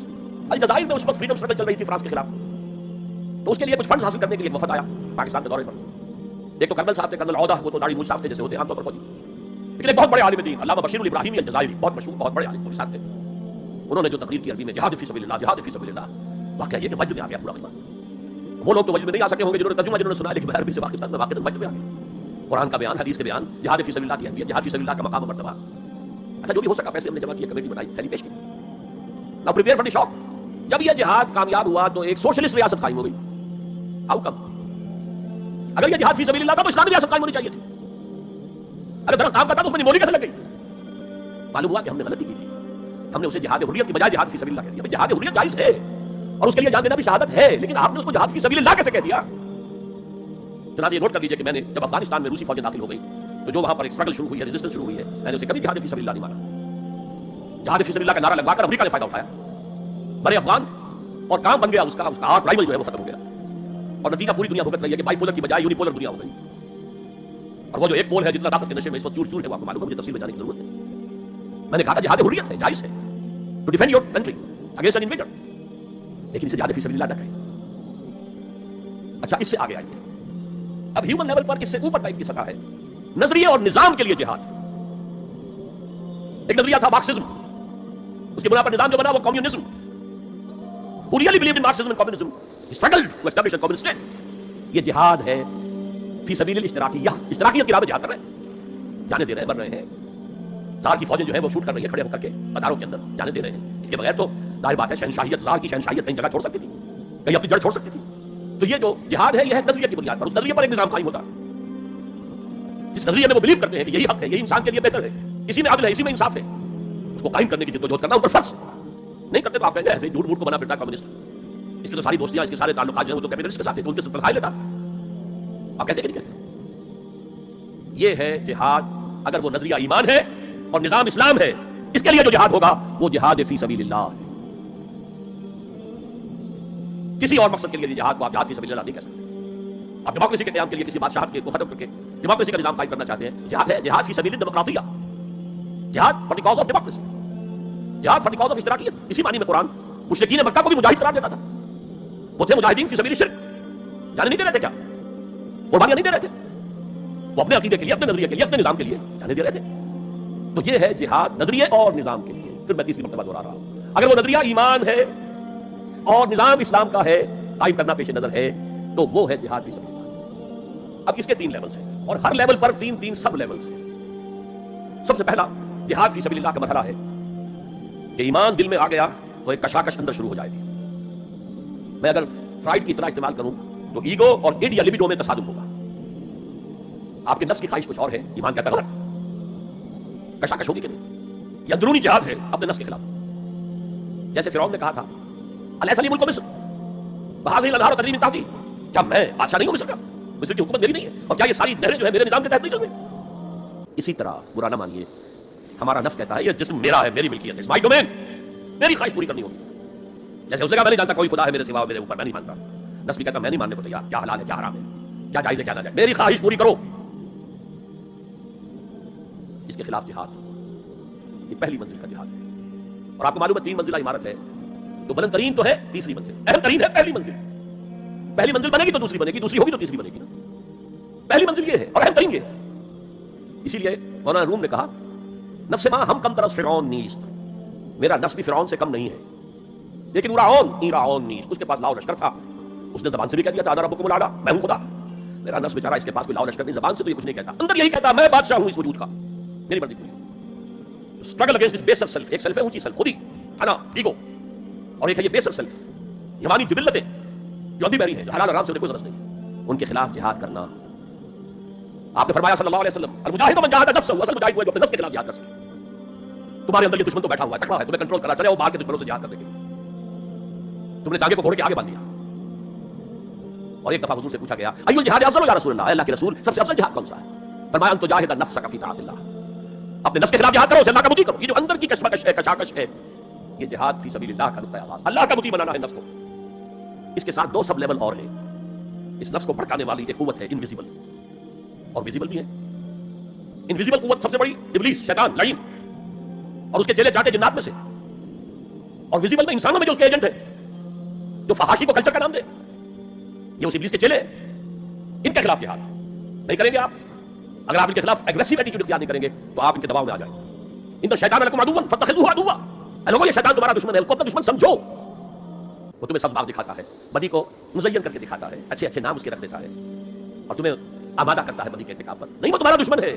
الجزائر میں اس وقت فریڈم اسٹرگل چل رہی تھی فرانس کے خلاف. تو اس کے لیے کچھ فنڈز حاصل کرنے کے لیے ایک وفد آیا پاکستان کے دورے پر. ایک تو کرنل صاحب تھے، کرنل عودہ، وہ تو داڑھی موچھ صاحب تھے جیسے ہوتے ہیں عام طور پر فوجی. لیکن ایک بہت بڑے عالم دین علامہ بشیر الابراہیمی الجزائری، بہت مشہور، بہت بڑے عالم صاحب تھے. انہوں نے جو تقریر کی عربی میں جہاد فی سبیل اللہ، جہاد فی سبیل اللہ، واقعہ یہ کہ وجد میں آ گیا پورا مجمع. وہ لوگ تو وجد میں نہیں آ سکے ہوں گے جنہوں نے ترجمہ، جنہوں نے سنا، لیکن عربی سے واقف تھا، واقعہ وجد میں آ گیا. قرآن کا بیان، حدیث کے بیان، جہاد فی سبیل اللہ کی اہمیت، جہاد فی سبیل اللہ کا مقام و مرتبہ. اچھا جو بھی ہو سکا پیسے ہم نے جمع کیے، کمیٹی بنائی، تھیلی پیش کی. ناؤ پریپیئر فار دی شاک. جب یہ جہاد کامیاب ہوا تو ایک سوشلسٹ ریاست قائم ہو گئی. How come? اگر یہ جہاد فی سبیل اللہ تھا تو اسلامی ریاست قائم ہونی چاہیے تھی. اگر درخت کام کرتا تو اس میں نمونی کیسے لگ گئی؟ معلوم ہوا کہ ہم نے غلطی کی تھی. ہم نے اسے جہاد حریت کی بجائے جہاد فی سبیل اللہ کہہ دیا. جہاد حریت جائز ہے اور اس کے لیے جان دینا بھی شہادت ہے، لیکن آپ نے اس کو جہاد فی سبیل اللہ کیسے کہہ دیا؟ چنانچہ یہ نوٹ کر لیجیے کہ میں نے جب افغانستان میں روسی فوجیں داخل ہو گئی تو جو وہاں پر ایک اسٹرگل شروع ہوئی ہے، ریزسٹنس شروع ہوئی ہے، میں نے اسے کبھی جہاد فی سبیل اللہ نہیں مانا. جہاد فی سبیل اللہ کا نعرہ لگوا کر امریکہ نے فائدہ اٹھایا، بڑے افغان، اور کام بن گیا اس کا آرٹ رائول جو ہے وہ ختم ہو گیا. اور نتیجہ پوری دنیا بھگت رہی ہے کہ بائی پولر کی بجائے یونی پولر دنیا ہو گئی. اور وہ جو ایک پول ہے جتنا طاقت کے نشے میں اس وقت چور چور ہے، وہ آپ کو معلوم ہے، مجھے تفصیل میں جانے کی ضرورت ہے. میں نے کہا تھا جہاد حریت ہے، جائز ہے، to defend your country against an invader, لیکن اسے جہاد فی سبیل اللہ نہ کہیں. اچھا اس سے آگے آئیے. اب ہیومن لیول پر اس سے اوپر ٹائپ کی سطح ہے نظریے اور نظام کے لیے جہاد. ایک نظریہ تھا مارکسزم، اس کی بنا پر نظام جو بنا وہ communism. Who really believed in Marxism and communism? He struggled to establish a communist state. یہ جہاد ہے فی سبیل الاشتراکیہ، اشتراکیت کی راہ میں جہاد کر رہے ہیں، جانے دے رہے ہیں، مر رہے ہیں. زار کی فوجیں جو ہے وہ شوٹ کر رہی ہے کھڑے ہو کر کے قطاروں کے اندر، جانے دے رہے ہیں. اس کے بغیر تو ظاہر بات ہے شہنشاہیت، زار کی شہنشاہیت کہیں جگہ چھوڑ سکتی تھی، کہیں اپنی جڑ چھوڑ سکتی تھی. تو یہ جو جہاد ہے یہ ہے نظریے کی بنیاد پر، اس نظریے پر ایک نظام قائم ہوتا ہے جس نظریے میں وہ بلیو کرتے ہیں کہ یہی حق ہے، یہی انسان کے لیے بہتر ہے، اسی میں عدل ہے، اسی میں انصاف ہے. اس کو قائم کرنے کی جدوجہد کرنا ان پر فرض. نہیں کرتے تو آپ کہیں گے ایسے جھوٹ موٹ کو بنا پھرتا کمیونسٹ، اس کی تو ساری دوستیاں، اس کے سارے تعلقات جو ہیں وہ تو کیپٹلسٹ کے ساتھ ہیں، تو ان کے ساتھ تنخواہ لیتا. آپ کہتے ہیں کہ نہیں کہتے؟ یہ ہے جہاد. اگر وہ نظریہ ایمان ہے اور نظام اسلام ہے اس کے لیے جو جہاد ہوگا وہ جہاد فی سبیل اللہ ہے. کسی اور مقصد کے لیے جہاد کو آپ جہاد فی سبیل اللہ نہیں کہہ سکتے. آپ ڈیموکریسی کے قیام کے لیے کسی بادشاہ کو ختم کر کے ڈیموکریسی کا نظام قائم کرنا چاہتے ہیں، جہاد ہے، جہاد فی سبیل الڈیموکراسیہ، جہاد for the cause of democracy, جہاد فار دی کاز آف اشتراکیت. اسی معنی میں قرآن مشرکین مکہ کو بھی مجاہد قرار دیتا تھا. وہ تھے مجاہدین فی سبیل الشرک، جانے نہیں دے رہے تھے، کیا قربانیاں نہیں دے رہے تھے، وہ اپنے عقیدے کے لیے، اپنے نظریے کے لیے، اپنے نظام کے لیے جانے دے رہے تھے. تو یہ ہے جہاد نظریے اور نظام کے لیے. پھر میں تیسری مرتبہ دہرا رہا ہوں، اگر وہ نظریہ ایمان ہے اور نظام اسلام کا ہے، قائم کرنا پیش نظر ہے، تو وہ ہے جہاد فی سبیل اللہ. اب اس کے 3 لیولز ہیں اور ہر لیول پر 3 سب لیولز ہیں. سب سے پہلا جہاد فی سبیل اللہ کا مرحلہ ہے کہ ایمان دل میں آ گیا تو ایک کشاکش اندر شروع ہو جائے گی. میں اگر فرائڈ کی اصطلاح استعمال کروں تو ایگو اور ایڈ یا لبیڈو میں تصادم ہوگا. آپ کے نفس کی خواہش کچھ اور ہے، ایمان کہتا ہے کشاکش ہوگی کہ نہیں. یہ اندرونی جہاد ہے اپنے نفس کے خلاف. جیسے فرعون نے کہا تھا الیس لی ملک مصر وہذہ الانہار تجری من تحتی، کیا میں بادشاہ نہیں ہوں مصر کا؟ مصر کی حکومت میری نہیں ہے، اور کیا یہ ساری نہریں جو ہے میرے نظام کے تحت نہیں چل رہی؟ اسی طرح برا نہ مانیے، ہمارا نفس کہتا ہے یہ جسم میرا ہے، میری ملکیت ہے، مائی ڈومین، میری خواہش پوری کرنی ہوگی. جیسے اس نے کہا میں نہیں جانتا کوئی خدا ہے میرے سوا، میرے اوپر میں نہیں مانتا. نفس بھی کہتا میں نہیں ماننے کو تیار، کیا حلال ہے کیا حرام ہے، کیا جائز ہے کیا ناجائز، میری خواہش پوری کرو. اس کے خلاف جہاد یہ پہلی منزل کا جہاد ہے. اور آپ کو معلوم ہے 3 منزلہ عمارت ہے، تو بلند ترین تو ہے تیسری منزل، اہم ترین ہے پہلی منزل. پہلی منزل بنے گی تو دوسری بنے گی، دوسری ہوگی تو تیسری بنے گی. پہلی منزل یہ ہے اور اہم ترین یہ ہے. اسی لیے مولانا روم نے کہا نفس ماں ہم کم طرف فرعون نیست، میرا نفس بھی فرعون سے کم نہیں ہے، لیکن ایراون نیست، اس کے پاس لاؤ لشکر تھا، اس نے زبان سے بھی کہہ دیا تھا انا ربکم الاعلی، میں ہوں خدا. میرا نفس بیچارہ اس کے پاس کوئی لاؤ لشکر نہیں، زبان سے تو یہ کچھ نہیں کہتا، اندر یہی کہتا میں بادشاہ ہوں اس وجود کا، میری مرضی پوری. اسٹرگل اگینسٹ دس بیسر سیلف، ایک سیلف ہے اونچی سیلف، خود ہی انا ایگو، اور ایک ہے یہ بیسر سیلف، حیوانی جبلتیں جو اندھی بہری ہیں، جو حلال حرام سے کوئی ضرورت نہیں، ان کے خلاف جہاد کرنا. آپ نے فرمایا صلی اللہ علیہ وسلم المجاہد من جاہد نفسہ، اصل مجاہد وہ جو اپنے نفس کے خلاف جہاد کر سکے. تمہارے اندر یہ دشمن تو بیٹھا ہوا ہے، ٹکڑا ہے، تمہیں کنٹرول کرنا، چلے وہ باہر کے دشمنوں سے جہاد کر دیں گے. تم نے ٹانگے کو گھوڑے کے آگے باندھ دیا. اور ایک دفعہ حضور سے پوچھا گیا ای الجہاد افضل یا رسول اللہ، اللہ کے رسول سب سے افضل جہاد کون سا ہے؟ فرمایا ان تجاہد نفسک فی طاعت اللہ، اپنے نفس کے خلاف جہاد کرو، اسے اللہ کا مطیع کرو. یہ جو اندر کی کشمکش ہے، کشاکش ہے، یہ جہاد فی سبیل اللہ کا نقطہ آغاز، اللہ کا مطیع بنانا ہے نفس کو. اس کے ساتھ 2 سب لیول اور ہیں. اس نفس کو بھڑکانے والی ایک قوت ہے انویزیبل، اور ویزیبل بھی ہے. انویزیبل قوت سب سے بڑی ابلیس، شیطان، لعین، اور اس کے چیلے چاٹے جنات میں سے. اور ویزیبل میں انسانوں میں جو اس کے ایجنٹ ہیں، جو فحاشی کو کلچر کا نام دے، یہ اس ابلیس کے چیلے، ان کے خلاف جہاد نہیں کریں گے آپ. اگر آپ ان کے خلاف ایگریسو ایٹیٹیوڈ اختیار نہیں کریں گے تو آپ ان کے دباؤ میں آ جائیں گے. ان الشیطان لکم عدو فاتخذوه عدوا، اے لوگوں یہ شیطان تمہارا دشمن ہے، اس کو اپنا دشمن سمجھو. وہ تمہیں سب باغ دکھاتا ہے، بدی کو مزین کر کے دکھاتا ہے، اچھے اچھے نام اس کے رکھ دیتا ہے، اور تمہیں آمادہ کرتا ہے بدی کے ارتکاب پر. نہیں، وہ تمہارا دشمن ہے.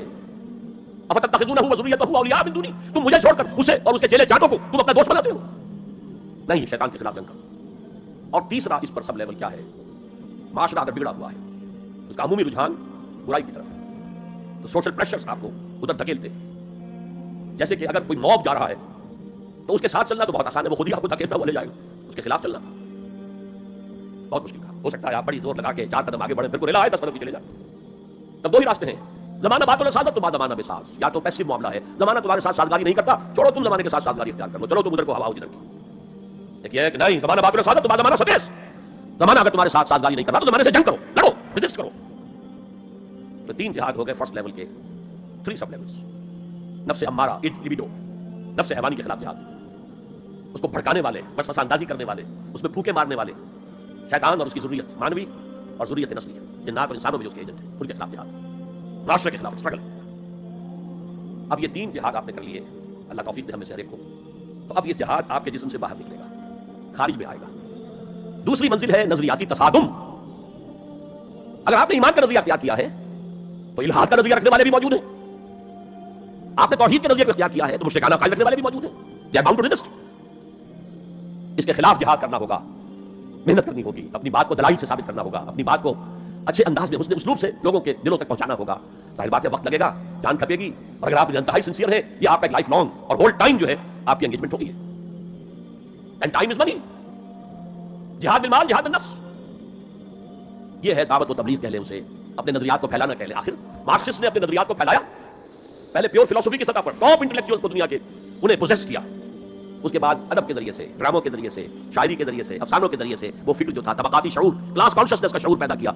افتتخذونه وذريته اولیاء من دونی، تم مجھے چھوڑ کر اسے اور اس کے چیلے چاٹوں کو تم اپنا دوست بناتے ہو. نہیں، شیطان کے خلاف جنگ کرو. اور تیسرا اس پر سب لیول کیا ہے؟ معاشرہ اگر بگڑا ہوا ہے، اس کا عمومی رجحان برائی کی طرف ہے، تو سوشل پریشرز آپ کو ادھر دھکیلتے ہیں. جیسے کہ اگر کوئی موب جا رہا ہے تو اس کے ساتھ چلنا تو بہت آسان ہے، وہ خود ہی آپ کو دھکیلتا ہوا لے جائے گا. اس کے خلاف چلنا بہت مشکل کام. ہو سکتا ہے آپ بڑی زور لگا کے 4 قدم آگے بڑھیں، پھر کو ریلا ہے 10 قدم پیچھے چلے جائیں. تب 2 ہی راستے ہیں، زمانہ بات و سازت تو بعد زمانہ بے ساز. یا تو پیسو معاملہ ہے، زمانہ تمہارے ساتھ سازگاری نہیں کرتا، چھوڑو تم زمانے کے ساتھ سازگاری اختیار کر لو، چلو تم ادھر کو ہوا ہو جدھر کی. ایک یہ ہے کہ نہیں، زمانہ بات و سازت تو بعد زمانہ ستیس، زمانہ اگر تمہارے ساتھ سازگاری نہیں کرتا تو زمانے سے جنگ کرو، لڑو، ریزسٹ کرو. تو 3 جہاد ہو گئے فرسٹ لیول کے. 3 سب لیولز: نفس امارہ، لبیڈو، نفس حیوانی کے خلاف جہاد، اس کو بھڑکانے والے، وسوسہ اندازی کرنے والے، اس میں پھوکے مارنے والے، شیطان اور اس کی ذریت مانوی اور ذریت نسلی، جنات اور انسانوں میں جو اس کے ایجنٹ ہیں، ان کے خلاف جہاد، معاشرے کے خلاف اسٹرگل. اب یہ 3 جہاد آپ نے کر لیے، اللہ توفیق دے ہمیں سے ہر ایک کو. تو اب یہ جہاد آپ کے جسم سے باہر نکلے گا، خارج میں آئے گا. دوسری منزل ہے نظریاتی تصادم. اگر آپ نے ایمان کا نظریہ اختیار کیا ہے تو الحاد کا نظریہ رکھنے والے بھی موجود ہیں. آپ نے توحید کے نظریے کو اختیار کیا ہے تو مشرکانہ عقائد رکھنے والے بھی موجود ہیں. They are bound to resist. اس کے خلاف جہاد کرنا ہوگا، محنت کرنی ہوگی، اپنی بات کو دلائل سے ثابت کرنا ہوگا، اپنی بات کو اچھے انداز میں، حسن اسلوب سے لوگوں کے دلوں تک پہنچانا ہوگا. ظاہر بات ہے وقت لگے گا، جان کھپے گی، اور اگر آپ انتہائی سنسیئر ہیں، یہ آپ کا ایک لائف لانگ اور ہول ٹائم جو ہے آپ کی انگیجمنٹ ہوگی. اینڈ ٹائم از منی. جہاد بالمال، جہاد بالنفس، یہ ہے دعوت و تبلیغ کہہ لیں اسے، اپنے نظریات کو پھیلانا کہہ لیں. آخر مارکسسٹ نے اپنے نظریات کو پھیلایا، پہلے پیور فلسفی کی سطح پر ٹاپ انٹلیکچوئلز کو دنیا کے انہیں پوزیس کیا. اس کے بعد ادب کے ذریعے سے، ڈراموں کے ذریعے سے، شاعری کے ذریعے سے، افسانوں کے ذریعے سے وہ فکر جو تھا طبقاتی شعور، کلاس کانشسنس کا شعور پیدا کیا.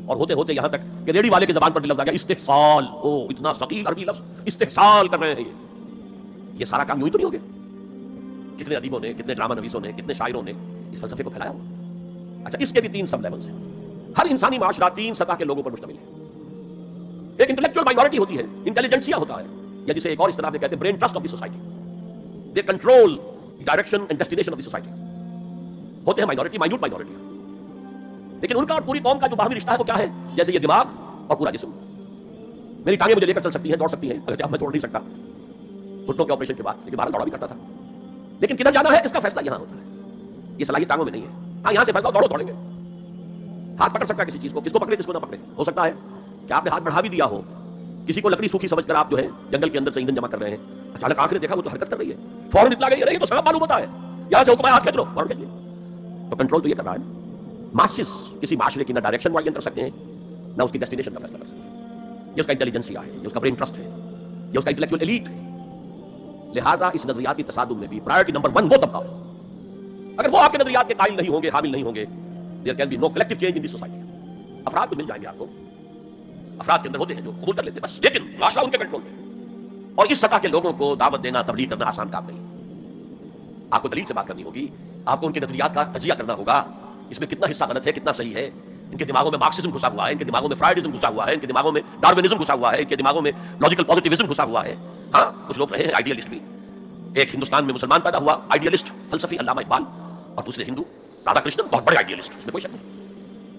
اور ہوتے ہوتے یہاں تک کہ ریڈی والے کی زبان پر لفظ آ گیا استحصال. او اتنا ثقیل عربی لفظ، استحصال کر رہے ہیں. یہ سارا کام یوں ہی تو نہیں ہو گیا. کتنے ادیبوں نے، کتنے ڈرامہ نویسوں نے، کتنے شاعروں نے اس فلسفے کو پھیلایا ہوا. اچھا، اس کے بھی 3 سب لیولز ہیں. ہر انسانی معاشرہ 3 سطح کے لوگوں پر مشتمل ہے. ایک انٹلیکچوئل مائنورٹی ہوتی ہے، انٹیلیجنسیا ہوتا ہے، یا جسے ایک اور اصطلاح میں کہتے ہیں brain trust of the society. They control direction and destination of the society. ہوتے ہیں مائنورٹی، مائنوٹ مائنورٹی. لیکن ان کا اور پوری قوم کا جو باہمی رشتہ ہے وہ کیا ہے؟ جیسے یہ دماغ اور پورا جسم. میری ٹانگیں مجھے لے کر چل سکتی ہیں، دوڑ سکتی ہیں، اگر میں دوڑ نہیں سکتا گھٹنوں کے آپریشن کے بعد، لیکن باہر دوڑا بھی کرتا تھا. لیکن کدھر جانا ہے اس کا فیصلہ یہاں ہوتا ہے. یہ صلاحیت ٹانگوں میں نہیں ہے. ہاں، یہاں سے فیصلہ دوڑو، دوڑیں گے. ہاتھ پکڑ سکتا ہے کسی چیز کو، کس کو پکڑے کس کو نہ پکڑے. ہو سکتا ہے کہ آپ نے ہاتھ بڑھا بھی دیا ہو، کسی کو لکڑی سوکھی سمجھ کر آپ جو ہے جنگل کے اندر سے ایندھن جمع کر رہے ہیں، اچانک آنکھ نے دیکھا وہ تو حرکت کر رہی ہے، فوراً اطلاع گئی، یہ تو سبب معلوم ہوتا ہے، یہاں سے حکم ہے ہاتھ کھینچ لو، فوراً کھینچ لیا. تو کنٹرول تو یہ کر رہا ہے. ماسس کسی معاشرے کی نہ ڈائریکشن معین کر سکتے ہیں، نہ اس کی ڈیسٹینیشن کا فیصلہ کر سکتے ہیں. یہ اس کا انٹیلیجنسیا ہے، یہ اس کا برین ٹرسٹ ہے، یہ اس کا انٹلیکچوئل ایلیٹ ہے. لہٰذا اس نظریاتی تصادم میں بھی پرائرٹی نمبر 1 وہ طبقہ ہو. اگر وہ آپ کے نظریات کے قائل نہیں ہوں گے، حامل نہیں ہوں گے، there can be no collective change in this society. افراد تو مل جائیں گے آپ کو، افراد کے اندر ہوتے ہیں جو قبول کر لیتے ہیں بس، لیکن معاشرہ ان کے کنٹرول میں. اور اس سطح کے لوگوں کو دعوت دینا، تبلیغ کرنا آسان کام نہیں. آپ کو دلیل سے بات کرنی ہوگی، آپ کو ان کے نظریات کا تجزیہ کرنا ہوگا، اس میں کتنا حصہ غلط ہے، کتنا صحیح ہے. ان کے دماغوں میں مارکسزم گھسا ہوا ہے، ان کے دماغوں میں فرائڈزم گھسا ہوا ہے، ان کے دماغوں میں ڈارونزم گھسا ہوا ہے، ان کے دماغوں میں لاجیکل پوزیٹیوزم گھسا ہوا ہے. ہاں، کچھ لوگ رہے ہیں آئیڈیلسٹ بھی. ایک ہندوستان میں مسلمان پیدا ہوا آئیڈیلسٹ فلسفی علامہ اقبال، اور دوسرے ہندو رادھا کرشنن، بہت بڑے آئیڈیلسٹ، اس میں کوئی شک نہیں.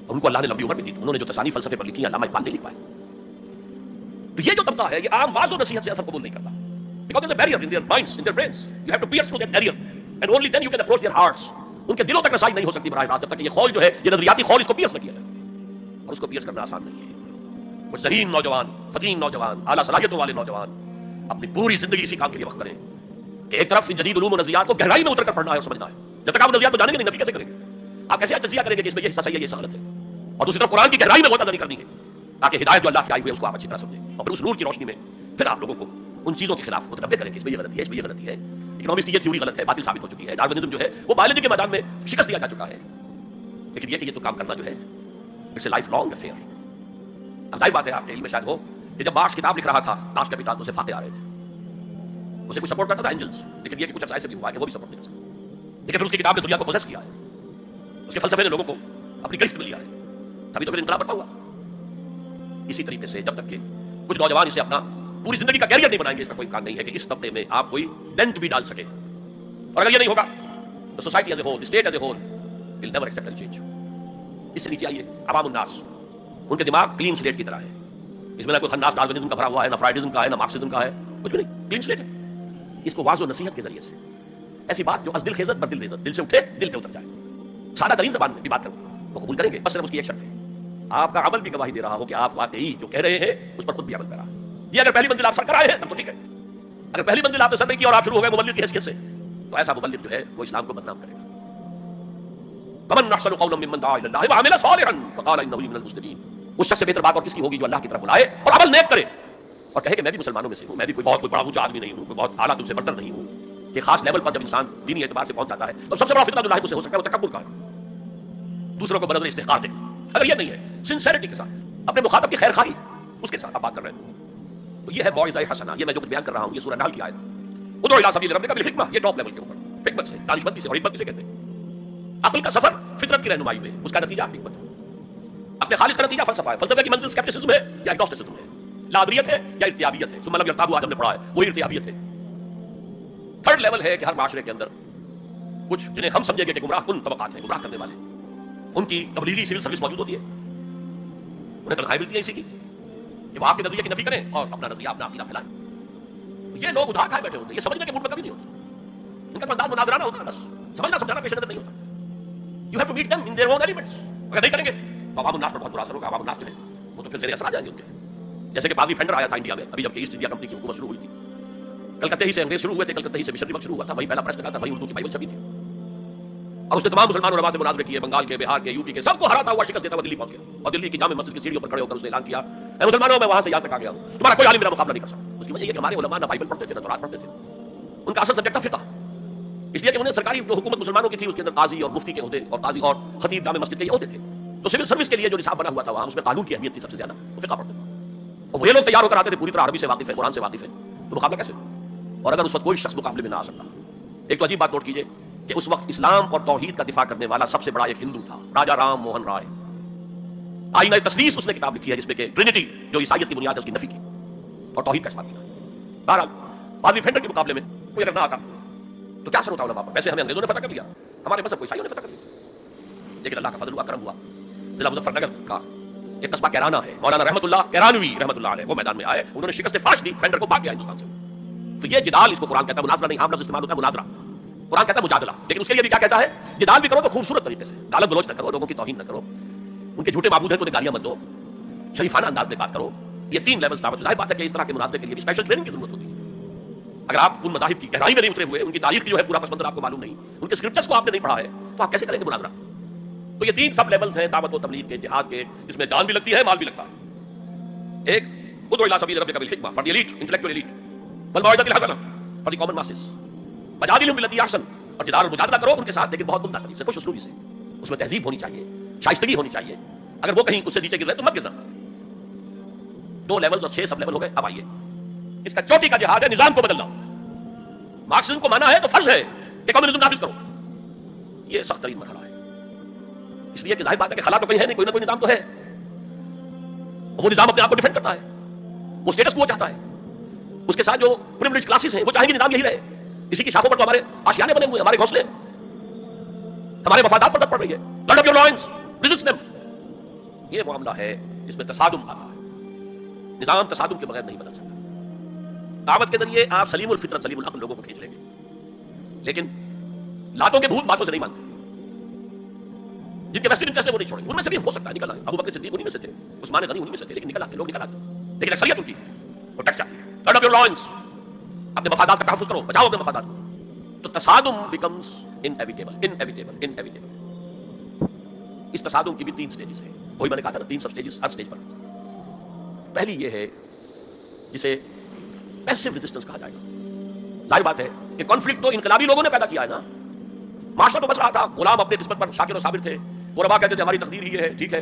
ان کو اللہ نے لمبی عمر بھی دی، انہوں نے جو تصانیف فلسفے پر لکھی ہیں علامہ اقبال نہیں لکھ پائے. تو یہ جو طبقہ ہے یہ عام واضح و نصیحت سے اثر قبول نہیں کرتا. Because there's a barrier in their minds, in their brains. You have to pierce through that barrier, and only then you can approach their hearts. ان کے دلوں تک رسائی نہیں ہو سکتی براہ راست جب تک کہ یہ خول جو ہے، یہ نظریاتی خول، اس کو پیس نہ کیا جائے. اور اس کو پیس کرنا آسان نہیں ہے. کچھ ذہین نوجوان، فتین نوجوان، اعلیٰ صلاحیتوں والے نوجوان اپنی پوری زندگی اسی کام کے لیے وقت کریں کہ ایک طرف ان جدید علوم و نظریات کو گہرائی میں اتر کر پڑھنا ہے اور سمجھنا ہے. جب تک آپ نظریات کو جانیں گے نہیں، نفی کیسے کریں گے؟ آپ کیسے تجزیہ کریں گے کہ اس میں یہ حصہ صحیح ہے، یہ حصہ غلط ہے؟ اور دوسری طرف قرآن کی گہرائی میں غوطہ نہیں کرنی ہے تاکہ ہدایت جو اللہ کی آئی ہوئی ہے اس کو آپ اچھی طرح سمجھیں، اور پھر اس نور کی روشنی میں پھر آپ لوگوں کو ان چیزوں کے خلاف متنبع کریں کہ اس میں یہ غلطی ہے، اس میں یہ غلطی ہے. اکنامکس کی یہ تھیوری غلط ہے، باطل ثابت ہو چکی ہے. ڈارونزم جو ہے وہ بایولوجی کے میدان میں شکست دیا جا چکا ہے. لیکن یہ کہ یہ تو کام کرنا جو ہے it's a lifelong affair. اب ظاہر بات ہے آپ کے علم میں شاید ہو کہ جب مارکس کتاب لکھ رہا تھا، ناش کا پتا تو اسے فاقے آ رہے تھے، اسے کوئی سپورٹ کرتا تھا اینجلز، لیکن یہ کہ کچھ عرصہ ایسے بھی ہوا ہے کہ وہ بھی سپورٹ نہیں کر سکتا. لیکن پھر اس کی کتاب نے دنیا کو پوزیس کیا ہے، اس کے فلسفے نے لوگوں کو اپنی گرفت میں لیا ہے، تبھی تو پھر انقلاب برپا ہوا. اسی طریقے سے جب تک کہ کچھ نوجوان اسے اپنا پوری زندگی کا کیریئر نہیں بنائیں گے، اس کا کوئی امکان نہیں ہے کہ اس طبقے میں آپ کوئی ڈینٹ بھی ڈال سکے. اور اگر یہ نہیں ہوگا تو society as a whole, state as a whole will never accept any change. اس سے نیچے آئیے عوام الناس، ان کے دماغ کلین سلیٹ کی طرح ہے. اس میں نہ کوئی خناس ڈارونزم کا بھرا ہوا ہے، نہ فرائڈزم کا ہے، نہ مارکسزم کا ہے، کچھ بھی نہیں، کلین سلیٹ ہے. اس کو واضح و نصیحت کے ذریعے سے ایسی بات جو از دل خیزت بر دل خیزت، دل سے اٹھے دل پہ اتر جائے، سادہ ترین زبان میں بھی بات کریں وہ قبول کریں گے. بس صرف اس کی ایک شرط ہے، آپ کا عمل بھی گواہی دے رہا ہو کہ آپ واقعی جو کہہ رہے ہیں اس پر خود بھی عمل کر رہا ہے. یہ اگر پہلی منزل آپ سر کر آئے ہیں تب تو ٹھیک ہے. اگر پہلی منزل آپ نے سر نہیں کی اور آپ شروع ہو گئے مبلغ کی حیثیت سے، تو ایسا مبلغ جو ہے وہ اسلام کو بدنام کرے گا. ومن احسن قولا ممن دعا الى الله وعمل صالحا وقال انه من المسلمين. اس شخص سے بہتر بات اور کس کی ہوگی جو اللہ کی طرف بلائے اور عمل نیک کرے اور کہے کہ میں بھی مسلمانوں میں سے ہوں، میں بھی کوئی بہت بڑا اونچا آدمی نہیں ہوں، کوئی بہت اعلیٰ تم سے برتر نہیں ہوں. کہ خاص لیول پر جب انسان دینی اعتبار سے پہنچ جاتا ہے تو سب سے بڑا فتنہ جو لاحق اسے ہو سکتا ہے وہ تکبر کا ہے، دوسروں کو بنظر استحقار دیکھنا. اگر یہ نہیں ہے سنسیریٹی کے ساتھ اپنے مخاطب کی خیر خواہی اس کے ساتھ آپ بات کر رہے ہیں، تو یہ ہے موعظہ حسنہ. یہ میں جو کچھ بیان کر رہا ہوں یہ سورہ نحل کی آیت ہے. ادعو الی سبیل ربک بالحکمہ، یہ ٹاپ لیول کے اوپر حکمت سے، دانشمندی سے. اور حکمت کسے کہتے ہیں؟ عقل کا سفر فطرت کی رہنمائی میں، اس کا نتیجہ حکمت ہے. اپنے خالص کا نتیجہ فلسفہ ہے. فلسفے کی منزل اسکیپٹسزم ہے یا اگنوسٹسزم ہے، لادریت ہے یا ارتیابیت ہے. ثم لم یرتابوا آج ہم نے پڑھا ہے وہی ارتیابیت ہے. تھرڈ لیول ہے کہ ہر معاشرے کے اندر کچھ جنہیں ہم سمجھیں گے کہ گمراہ کن طبقات ہیں، گمراہ کرنے والے، ان کی تبلیغی سول سروس موجود ہوتی ہے، انہیں تنخواہیں ملتی ہیں اسی کی کہ وہ آپ کے نظریے کی نفی کریں اور اپنا نظریہ اپنا عقیدہ پھیلائیں. یہ لوگ ادھار کھائے بیٹھے ہوتے ہیں، یہ سمجھنے کے موڈ میں کبھی نہیں ہوتا. ان کا انداز مناظرانہ ہوتا ہے، بس سمجھنا سمجھانا پیش نظر نہیں ہوتا. You have to meet them in their own elements. اگر نہیں کریں گے تو عوام الناس پر بہت برا اثر ہوگا. عوام الناس جو ہے وہ تو پھر زیر اثر آ جائیں گے ان کے. جیسے کہ پادری فینڈر آیا تھا انڈیا میں ابھی جب کہ ایسٹ انڈیا کمپنی کی حکومت شروع ہوئی تھی. کلکتہ ہی سے انگریز شروع ہوئے تھے، کلکتہ ہی سے مشنری وقت شروع ہوا تھا، وہیں پہلا پریس لگا تھا، وہیں اردو کی بائبل چھپی تھی. اور اس نے تمام مسلمان علماء سے مناظرے کیے، بنگال کے، بہار کے، یو پی کے، سب کو ہراتا ہوا شکست دیتا ہوا دلی پہنچ گیا. اور دلی کی جامع مسجد کی سیڑھیوں پر کھڑے ہو کر اس نے اعلان کیا اے مسلمانوں میں وہاں سے یہاں تک آ گیا ہوں، تمہارا کوئی عالم میرا مقابلہ نہیں کر سکتا. اس کی وجہ یہ کہ ہمارے علماء نہ بائبل پڑھتے تھے نہ تورات پڑھتے تھے، ان کا اصل سبجیکٹ تھا فقہ، اس لیے کہ انہیں سرکاری جو حکومت مسلمانوں کی تھی اس کے اندر قاضی اور مفتی کے عہدے اور قاضی اور خطیب جامع مسجد کے یہ عہدے تھے، تو سول سروس کے لیے جو نصاب بنا ہوا تھا وہاں اس میں قانون کی اہمیت تھی سب سے زیادہ، وہ فقہ پڑھتے تھے، اور وہ لوگ تیار ہو کر آتے تھے پوری طرح عربی سے واقف ہے، قرآن سے واقف ہے، تو مقابلہ کیسے؟ اور اگر اس وقت کوئی شخص مقابلے میں نہ آ سکتا، ایک تو عجیب بات نوٹ کیجئے کہ اس وقت اسلام اور توحید کا دفاع کرنے والا سب سے بڑا ایک ہندو تھا، راجا رام موہن رائے، آئینہ تثلیث اس نے کتاب لکھی ہے جس میں کہ ٹرینٹی جو عیسائیت کی بنیاد ہے اس کی نفی کی اور توحید کا اس بات کیا۔ بہرحال پادری فینڈر کے مقابلے میں کوئی اگر نہ آتا تو کیا اثر ہوتا علماء پر؟ ویسے ہمیں انگریزوں نے فتح کر لیا، ہمارے مذہب کو عیسائیوں نے فتح کر لیا، لیکن اللہ کا فضل ہوا، کرم ہوا، ضلع مظفر نگر کا ایک قصبہ کیرانہ ہے، مولانا رحمت اللہ کیرانوی رحمت اللہ علیہ وہ میدان میں آئے، انہوں نے شکست فاش دی، فینڈر کو بھاگ گیا ہندوستان سے۔ تو یہ جدال، اس کو قرآن کہتا ہے مناظرہ نہیں، عام لفظ استعمال ہوتا ہے مناظرہ، قرآن کہتا ہے مجادلہ، لیکن اس کے لیے بھی کیا کہتا ہے؟ جدال بھی کرو تو خوبصورت طریقے سے، گالا گلوچ نہ کرو، لوگوں کی توہین نہ کرو، ان کے جھوٹے معبود ہیں تو انہیں گالیاں مت دو، شریفانہ انداز میں بات کرو۔ یہ تین لیولز دعوت، ظاہر بات ہے کہ اس طرح کے مناظرے کے لیے بھی اسپیشل ٹریننگ کی ضرورت ہوتی ہے۔ اگر آپ ان مذاہب کی گہرائی میں نہیں اترے ہوئے، ان کی تاریخ کی جو ہے پورا پس منظر آپ کو معلوم نہیں، ان کے اسکرپچرز کو آپ نے نہیں پڑھا ہے، تو آپ کیسے کریں گے مناظرہ؟ تو یہ تین سب لیولز ہیں دعوت و تبلیغ کے، جہاد کے، جس میں جان بھی لگتی ہے، مال بھی لگتا ہے۔ ایک ادعو الی سبیل ربک بالحکمہ for the elite, intellectual elite, والموعظۃ الحسنہ فار دی کامن ماسز، وجادلھم باللتی احسن، اور جدال اور مجادلہ کرو ان کے ساتھ، لیکن بہت عمدہ طریقے سے، خوش اسلوبی سے، اس میں تہذیب ہونی چاہیے، شائستگی ہونی چاہیے، اگر وہ کہیں اس سے نیچے گر رہے تو مت گرنا۔ دو لیول اور 6 سب لیول ہو گئے، اب آئیے اس کا چوٹی کا جہاد ہے نظام کو بدلنا۔ مارکسزم کو مانا ہے تو فرض ہے کہ کمیونزم نافذ کرو، یہ سخت ترین مرحلہ ہے، اس لیے کہ ظاہر بات ہے کہ خلا تو کہیں ہے نہیں، کوئی نہ کوئی نظام تو ہے، وہ نظام اپنے آپ کو ڈیفینڈ کرتا ہے، وہ اسٹیٹس کو وہ چاہتا ہے، اس کے ساتھ جو پریویلیج کلاسز ہیں وہ چاہیں گے نظام یہی رہے، اسی کی شاخوں پر تو ہمارے آشیانے بنے ہوئے، ہمارے گھونسلے، ہمارے مفادات پر زد پڑ رہی ہے، learn up your lines, resist them. یہ معاملہ ہے جس میں تصادم آتا ہے، نظام تصادم کے بغیر نہیں بدل سکتا۔ دعوت کے ذریعے آپ سلیم الفطرت سلیم العقل لوگوں کو کھینچ لیں گے، لیکن لاتوں کے بھوت باتوں سے نہیں مانتے، جن کے ویسٹرن انٹرسٹ ہے وہ نہیں چھوڑیں گے، ان میں سے بھی ہو سکتا ہے نکل آئے، ابو بکر صدیق انہی میں سے تھے، عثمان غنی انہی میں سے تھے، لیکن نکل آتے، لوگ نکل آتے، لیکن اکثریت ان کی پروٹیکٹ چاہتی ہے، لرن اپ یور لائنز، اپنے مفادات کا تحفظ کرو، بچاؤ اپنے مفادات کو۔ تو تصادم بیکمز انیویٹیبل۔ اس تصادم کی بھی 3 سٹیجز ہیں، وہی میں نے کہا تھا نا، 3 سب سٹیجز ہر سٹیج پر۔ پہلی یہ ہے جسے پیسو ریزسٹنس کہا جائے گا۔ ظاہر بات ہے کہ کانفلکٹ تو انقلابی لوگوں نے پیدا کیا ہے نا، معاشرہ تو بس رہا تھا، غلام اپنے قسمت پر شاکر و صابر تھے، قربا کہتے تھے ہماری تقدیر ہی یہ ہے، ٹھیک ہے،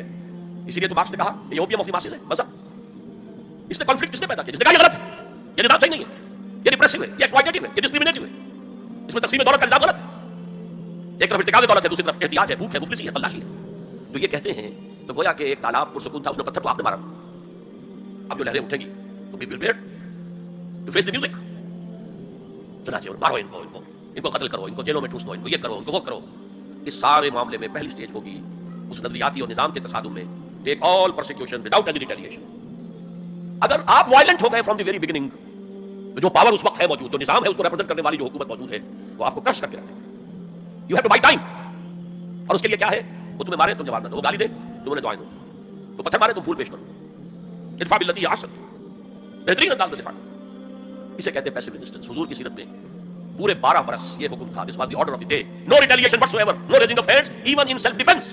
اسی لیے تو مارکس نے کہا یہ اوپیم آف دی ماسز ہے مذہب۔ اس نے کانفلکٹ کس نے پیدا کیا؟ جس نے کہا یہ غلط ہے، یہ نظام صحیح نہیں ہے، یہ ریپریسو ہے، یہ ایکسپلائٹیٹو ہے، یہ ڈسکریمنیٹو ہے، اس میں تقسیم دولت کا الزام غلط ہے، ایک طرف ارتکاب دولت ہے، دوسری طرف احتیاج ہے، بھوک ہے، مفلسی ہے، تلاشی ہے۔ تو یہ کہتے ہیں تو گویا کہ ایک تالاب پرسکون تھا، اس نے پتھر کو آپ نے مارا، اب جو لہریں اٹھیں گی تو be prepared to face the music, چنانچہ مارو ان کو قتل کرو، ان کو جیلوں میں ٹھوس دو، ان کو یہ کرو، ان کو وہ کرو۔ اس سارے معاملے میں پہلی سٹیج ہوگی اس نظریاتی اور نظام کے تصادم میں، ٹیک آل پرسیکیوشن وداؤٹ اینی ریٹیلیشن۔ اگر آپ وائلنٹ ہو گئے فرام دی ویری بگننگ، تو جو پاور اس وقت ہے موجود، جو نظام ہے اس کو ریپرزینٹ کرنے والی جو حکومت موجود ہے، وہ آپ کو کرش کر کے رکھے گا۔ You have to buy time, اور اس کے لیے کیا ہے؟ وہ تمہیں مارے تم جواب نہ دو، وہ گالی دے تم انہیں دعائیں دو، تو پتھر مارے تم پھول پیش کرو، ادفع باللتی ہی احسن، بہترین انداز میں دفاع کرو۔ اسے کہتے ہیں پیسو ریزسٹنس۔ حضور کی سیرت میں پورے 12 برس یہ حکم تھا، this was the order of the day, no retaliation whatsoever, no raising of hands even in self defence.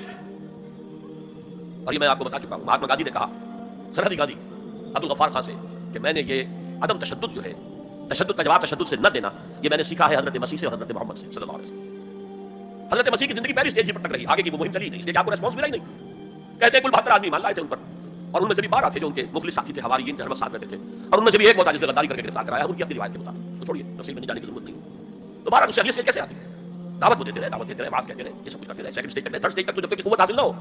اور یہ میں آپ کو بتا چکا ہوں، مہاتما گاندھی نے کہا سرحدی گاندھی عبدالغفار خان سے کہ میں نے یہ عدم تشدد جو ہے، تشدد کا جواب تشدد سے نہ دینا، یہ میں نے سیکھا ہے حضرت مسیح سے اور حضرت محمد سے صلی اللہ علیہ وسلم۔ حضرت مسیح کی زندگی پہلی سٹیج ہی پر تک رہی، آگے کی وہ مہم چلی نہیں، اس لیے کہ آپ کو ریسپانس ملا ہی نہیں۔ کہتے ہیں کل 72 آدمی مان لائے تھے ان پر، اور ان میں سے بھی 12 تھے جو ان کے مخلص ساتھی تھے، حواریین تھے، ہر وقت ساتھ رہتے تھے، اور ان میں سے بھی ایک ہوتا جس نے غداری کر کے گرفتار کرایا، ان کی اپنی روایت کے مطابق، تو چھوڑیے تفصیل میں جانے کی ضرورت نہیں۔ تو 12 اس سے اگلی سٹیج کیسے آتی ہے؟ دعوت دیتے رہے، دعوت دیتے رہے، واز کہتے رہے، یہ سب کچھ کرتے رہے، سیکنڈ سٹیج تک، تھرڈ سٹیج تک تو جب تک قوت حاصل نہ ہو،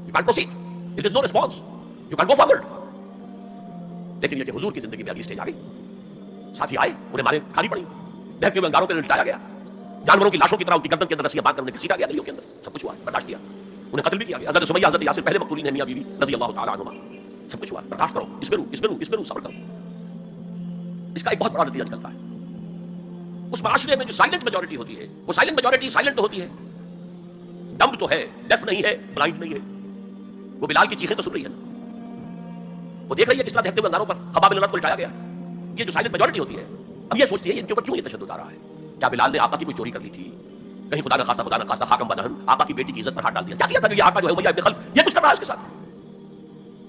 you can't proceed, it is no response, you can't go forward. لیکن یہ کہ حضور کی زندگی میں اگلی سٹیج آ گئی، ساتھی آئے، انہیں مارے کھانی پڑی، بہتے ہوئے انگاروں پہ لٹایا گیا، جانوروں کی لاشوں کی طرح ان کی گردن کے اندر رسیاں باندھ کر انہیں گھسیٹا گیا گلیوں کے اندر، سب کچھ ہوا، برداشت کیا، انہیں قتل بھی کیا گیا۔ حضرت سمیہ حضرت یاسر پہلے مقتولین ہیں، میاں بیوی رضی اللہ تعالیٰ عنہما، سب کچھ ہوا، برداشت کرو، اس میں رو صبر کرو۔ اس کا ایک بہت بڑا نتیجہ نکلتا ہے، اس معاشرے میں جو سائلنٹ میجورٹی ہوتی ہے، وہ سائلنٹ میجورٹی سائلنٹ تو ہوتی ہے، ڈمب تو ہے، ڈیف نہیں ہے، بلائنڈ نہیں ہے، وہ بلال کی چیخیں تو سن رہی ہے نا، وہ دیکھ رہی ہے کس طرح دہتے ہوئے انگاروں پر خباب بن الارت کو لٹایا گیا۔ یہ جو سائلنٹ میجورٹی ہوتی ہے، اب یہ سوچتی ہے ان کے اوپر کیوں یہ تشدد آ رہا ہے؟ کیا بلال نے آقا کی کوئی چوری کر لی تھی؟ کہیں خدا نہ خاصہ خاکم بدہن آقا کی بیٹی کی عزت پر ہاتھ ڈال دیا؟ کیا کیا تھا کہ یہ آقا جو ہے امیہ ابن خلف یہ کچھ کر رہا ہے اس کے ساتھ؟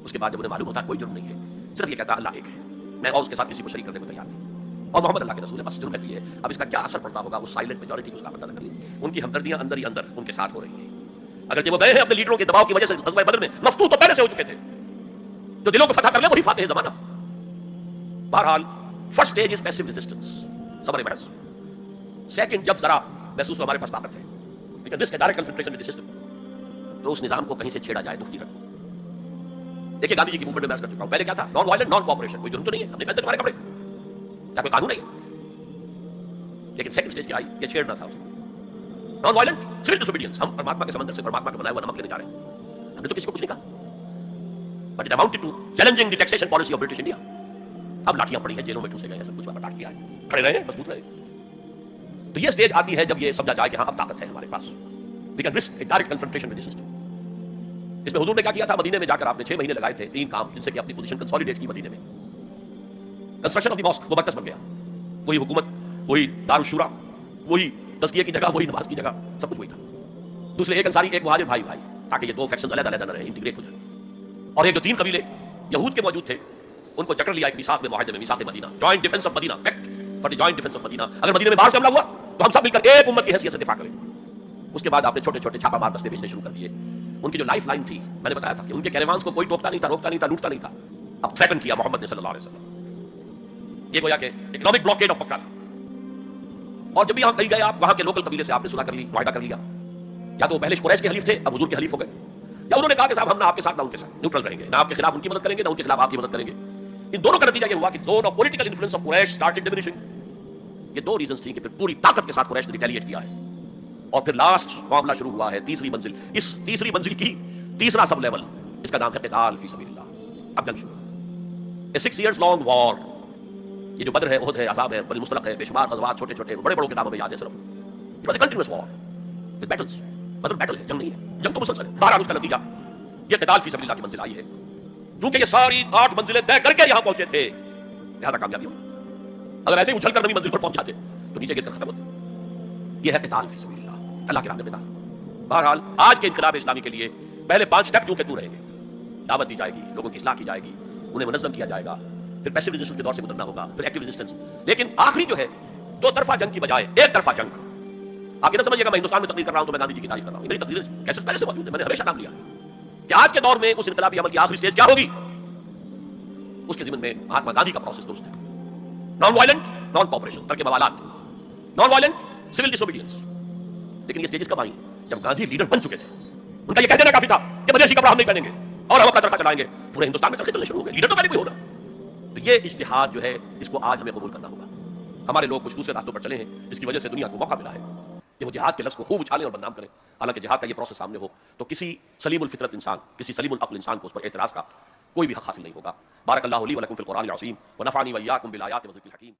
اس کے بعد جب انہیں معلوم ہوتا ہے کوئی جرم نہیں ہے، صرف یہ کہتا ہے اللہ ایک ہے، میں اور اس کے ساتھ کسی کو شریک کرنے کو تیار نہیں۔ اور محمد اللہ کے رسول ہے، بس جرم ہے یہ ہے۔ اب اس کا کیا اثر پڑتا ہوگا، وہ سائلنٹ میجورٹی اس کا پتہ کر لی، ان کی ہمدردیاں اندر ہی اندر ان کے ساتھ ہو رہی ہیں، اگرچہ وہ گئے ہیں اپنے لیڈروں کے دباؤ کی وجہ سے غزوہ بدر میں مفتوح تو پہلے سے ہو چکے تھے، جو دلوں کو فتح کر لے وہی فاتح زمانہ۔ بہرحال first stage is passive resistance, صبر محض۔ سیکنڈ، جب ذرا محسوس ہو ہمارے پاس طاقت ہے، لیکن رسک ہے direct confrontation with the system, تو اس نظام کو کہیں سے چھیڑا جائے مفتی رکھو۔ دیکھیے گاندھی جی کی موومنٹ میں میں کر چکا ہوں، پہلے کیا تھا، نان وائلنٹ نان کوآپریشن، کوئی جرم تو نہیں ہے، ہم نے پہنتے تمہارے کپڑے، کیا کوئی قانون نہیں ہے، لیکن سیکنڈ اسٹیج کیا آئی، یہ چھیڑنا تھا اس کو، نان وائلنٹ سول ڈسوبیڈینس، ہم پرماتما کے سمندر سے پرماتما کا بنایا ہوا نمک لینے جا رہے ہیں، ہم نے تو کسی کو کچھ نہیں کہا، but it amounted to challenging the taxation policy of British India. اب لاٹیاں پڑی ہیں، جیلوں میں ٹھوسے گئے ہیں، سب کچھ برداشت کیا ہے، کھڑے رہے مضبوط رہے۔ تو یہ اسٹیج آتی ہے جب یہ سمجھا جائے کہ ہاں اب طاقت ہے ہمارے پاس، we can risk a direct confrontation with the system. اس میں حضور نے کیا کیا تھا، مدینے میں جا کر آپ نے 6 مہینے لگائے تھے، 3 کام جن سے کہ اپنی پوزیشن کنسولیڈیٹ کی مدینے میں۔ کنسٹرکشن آف دی ماسک، وہ مرکز بن گیا، وہی حکومت، وہی دارالشورا، وہی تزکیے کی جگہ، وہی نماز کی جگہ، سب کچھ وہی تھا۔ دوسرے ایک انصاری ایک مہاجر بھائی تاکہ یہ دو فیکشنز علیحدہ علیحدہ نہ رہیں، انٹیگریٹ ہو جائیں۔ اور ایک جو 3 قبیلے یہود کے موجود تھے ان کو جکڑ لیا ایک میثاق میں، معاہدے میں، میثاق Medina, joint defence of Medina, act for the joint defence of Medina. اگر مدینہ میں باہر سے حملہ ہوا تو ہم سب مل کر ایک امت کی حیثیت سے دفاع کریں۔ اس کے بعد آپ نے چھوٹے چھوٹے چھاپا مار دستے بھیجنے شروع کر دیے۔ ان کی جو لائف لائن تھی، میں نے بتایا تھا کہ ان کے کیروانز کو کوئی ٹوکتا نہیں تھا، روکتا نہیں تھا، لوٹتا نہیں تھا، اب تھریٹن کیا محمد نے صلی اللہ علیہ وسلم۔ یہ گویا کہ اکنامک بلاکیڈ آف مکہ تھا۔ اور جب بھی یہاں کہیں گئے آپ، وہاں کے لوکل قبیلے سے آپ نے صلح کر لی، معاہدہ کر لیا، یا تو پہلے قریش کے حلیف تھے اب حضور کے حلیف ہو گئے، یا انہوں نے کہا کہ صاحب ہم نہ آپ کے ساتھ نہ ان کے ساتھ، نیوٹرل رہیں گے، نہ آپ کے خلاف ان کی مدد کریں گے، نہ ان کے خلاف آپ کی مدد کریں گے۔ ان دونوں کا نتیجہ یہ ہوا کہ zone of political influence of Quraysh started diminishing. یہ 2 ریزنز تھیں کہ پھر پوری طاقت کے ساتھ قریش نے ریٹیلیٹ کیا ہے، اور پھر لاسٹ معاملہ شروع ہوا ہے، تیسری منزل۔ اس تیسری منزل کی تیسرا سب لیول، اس کا نام ہے قتال فی سبیل اللہ۔ اب جنگ شروع، 6 ایئرز لانگ وار۔ یہ جو بدر ہے، احد ہے، عذاب ہے، بنی مصطلق ہے، بے شمار غزوات، چھوٹے چھوٹے بڑے بڑوں کے ناموں میں یاد ہے صرف۔ It was a continuous war with battles, مطلب بیٹل ہے، جنگ نہیں ہے، جنگ تو مسلسل ہے۔ بہرحال اس کا نتیجہ یہ قتال فی سبیل اللہ کی منزل آئی ہے، کیونکہ یہ ساری 8 منزلیں طے کر کے یہاں پہنچے تھے، لہذا کامیابی ہوئی۔ اگر ایسے ہی اچھل کر نویں منزل پر پہنچ جاتے تو نیچے گر کر ختم ہوتے۔ یہ ہے قتال فی سبیل اللہ، اللہ کے راہ میں قتال۔ بہرحال آج کے انقلاب اسلامی کے لیے پہلے 5 سٹیپ جو کہ تو رہیں گے، دعوت دی جائے گی، لوگوں کی اصلاح کی جائے گی، انہیں منظم کیا جائے گا، پھر پیسو ریزسٹنس کے دور سے گزرنا ہوگا، پھر ایکٹیو ریزسٹنس، لیکن آخری جو ہے 2 طرفہ جنگ کی بجائے ایک طرفہ جنگ۔ آپ یہ نہ سمجھیے گا میں ہندوستان میں تقریر کر رہا ہوں تو میں گاندھی جی کی تعریف کر رہا ہوں، میری تقریر کیسے پہلے سے موجود ہے، میں نے ہمیشہ نام لیا کہ آج کے دور میں اس انقلابی عمل کی آخری سٹیج کیا ہوگی، اس کے ضمن میں مہاتما گاندھی کا پروسیس درست ہے، نان وائلنٹ نان کوآپریشن، ترک موالات، نان وائلنٹ سول ڈسوبیڈینس۔ لیکن یہ سٹیجز کب آئیں؟ جب گاندھی لیڈر بن چکے تھے، ان کا یہ کہہ دینا کافی تھا کہ بدیشی کپڑا ہم نہیں پہنیں گے اور ہم اپنا چرخہ چلائیں گے، پورے ہندوستان میں چرخے چلنے شروع ہو گئے، لیڈر تو پہلے کوئی ہونا۔ تو یہ اجتہاد جو ہے اس کو آج ہمیں قبول کرنا ہوگا۔ ہمارے لوگ کچھ دوسرے راستوں پر چلے ہیں جس کی وجہ سے دنیا کو موقع ملا ہے کہ وہ جہاد کے لفظ کو خوب اچھالیں اور بدنام کریں، حالانکہ جہاد کا یہ پروسیس سامنے ہو تو کسی سلیم الفطرت انسان، کسی سلیم العقل انسان کو اس پر اعتراض کا کوئی بھی حق حاصل نہیں ہوگا۔ بارک اللہ لی ولکم فی القرآن العظیم ونفعنی وإیاکم بالآیات والذکر الحکیم۔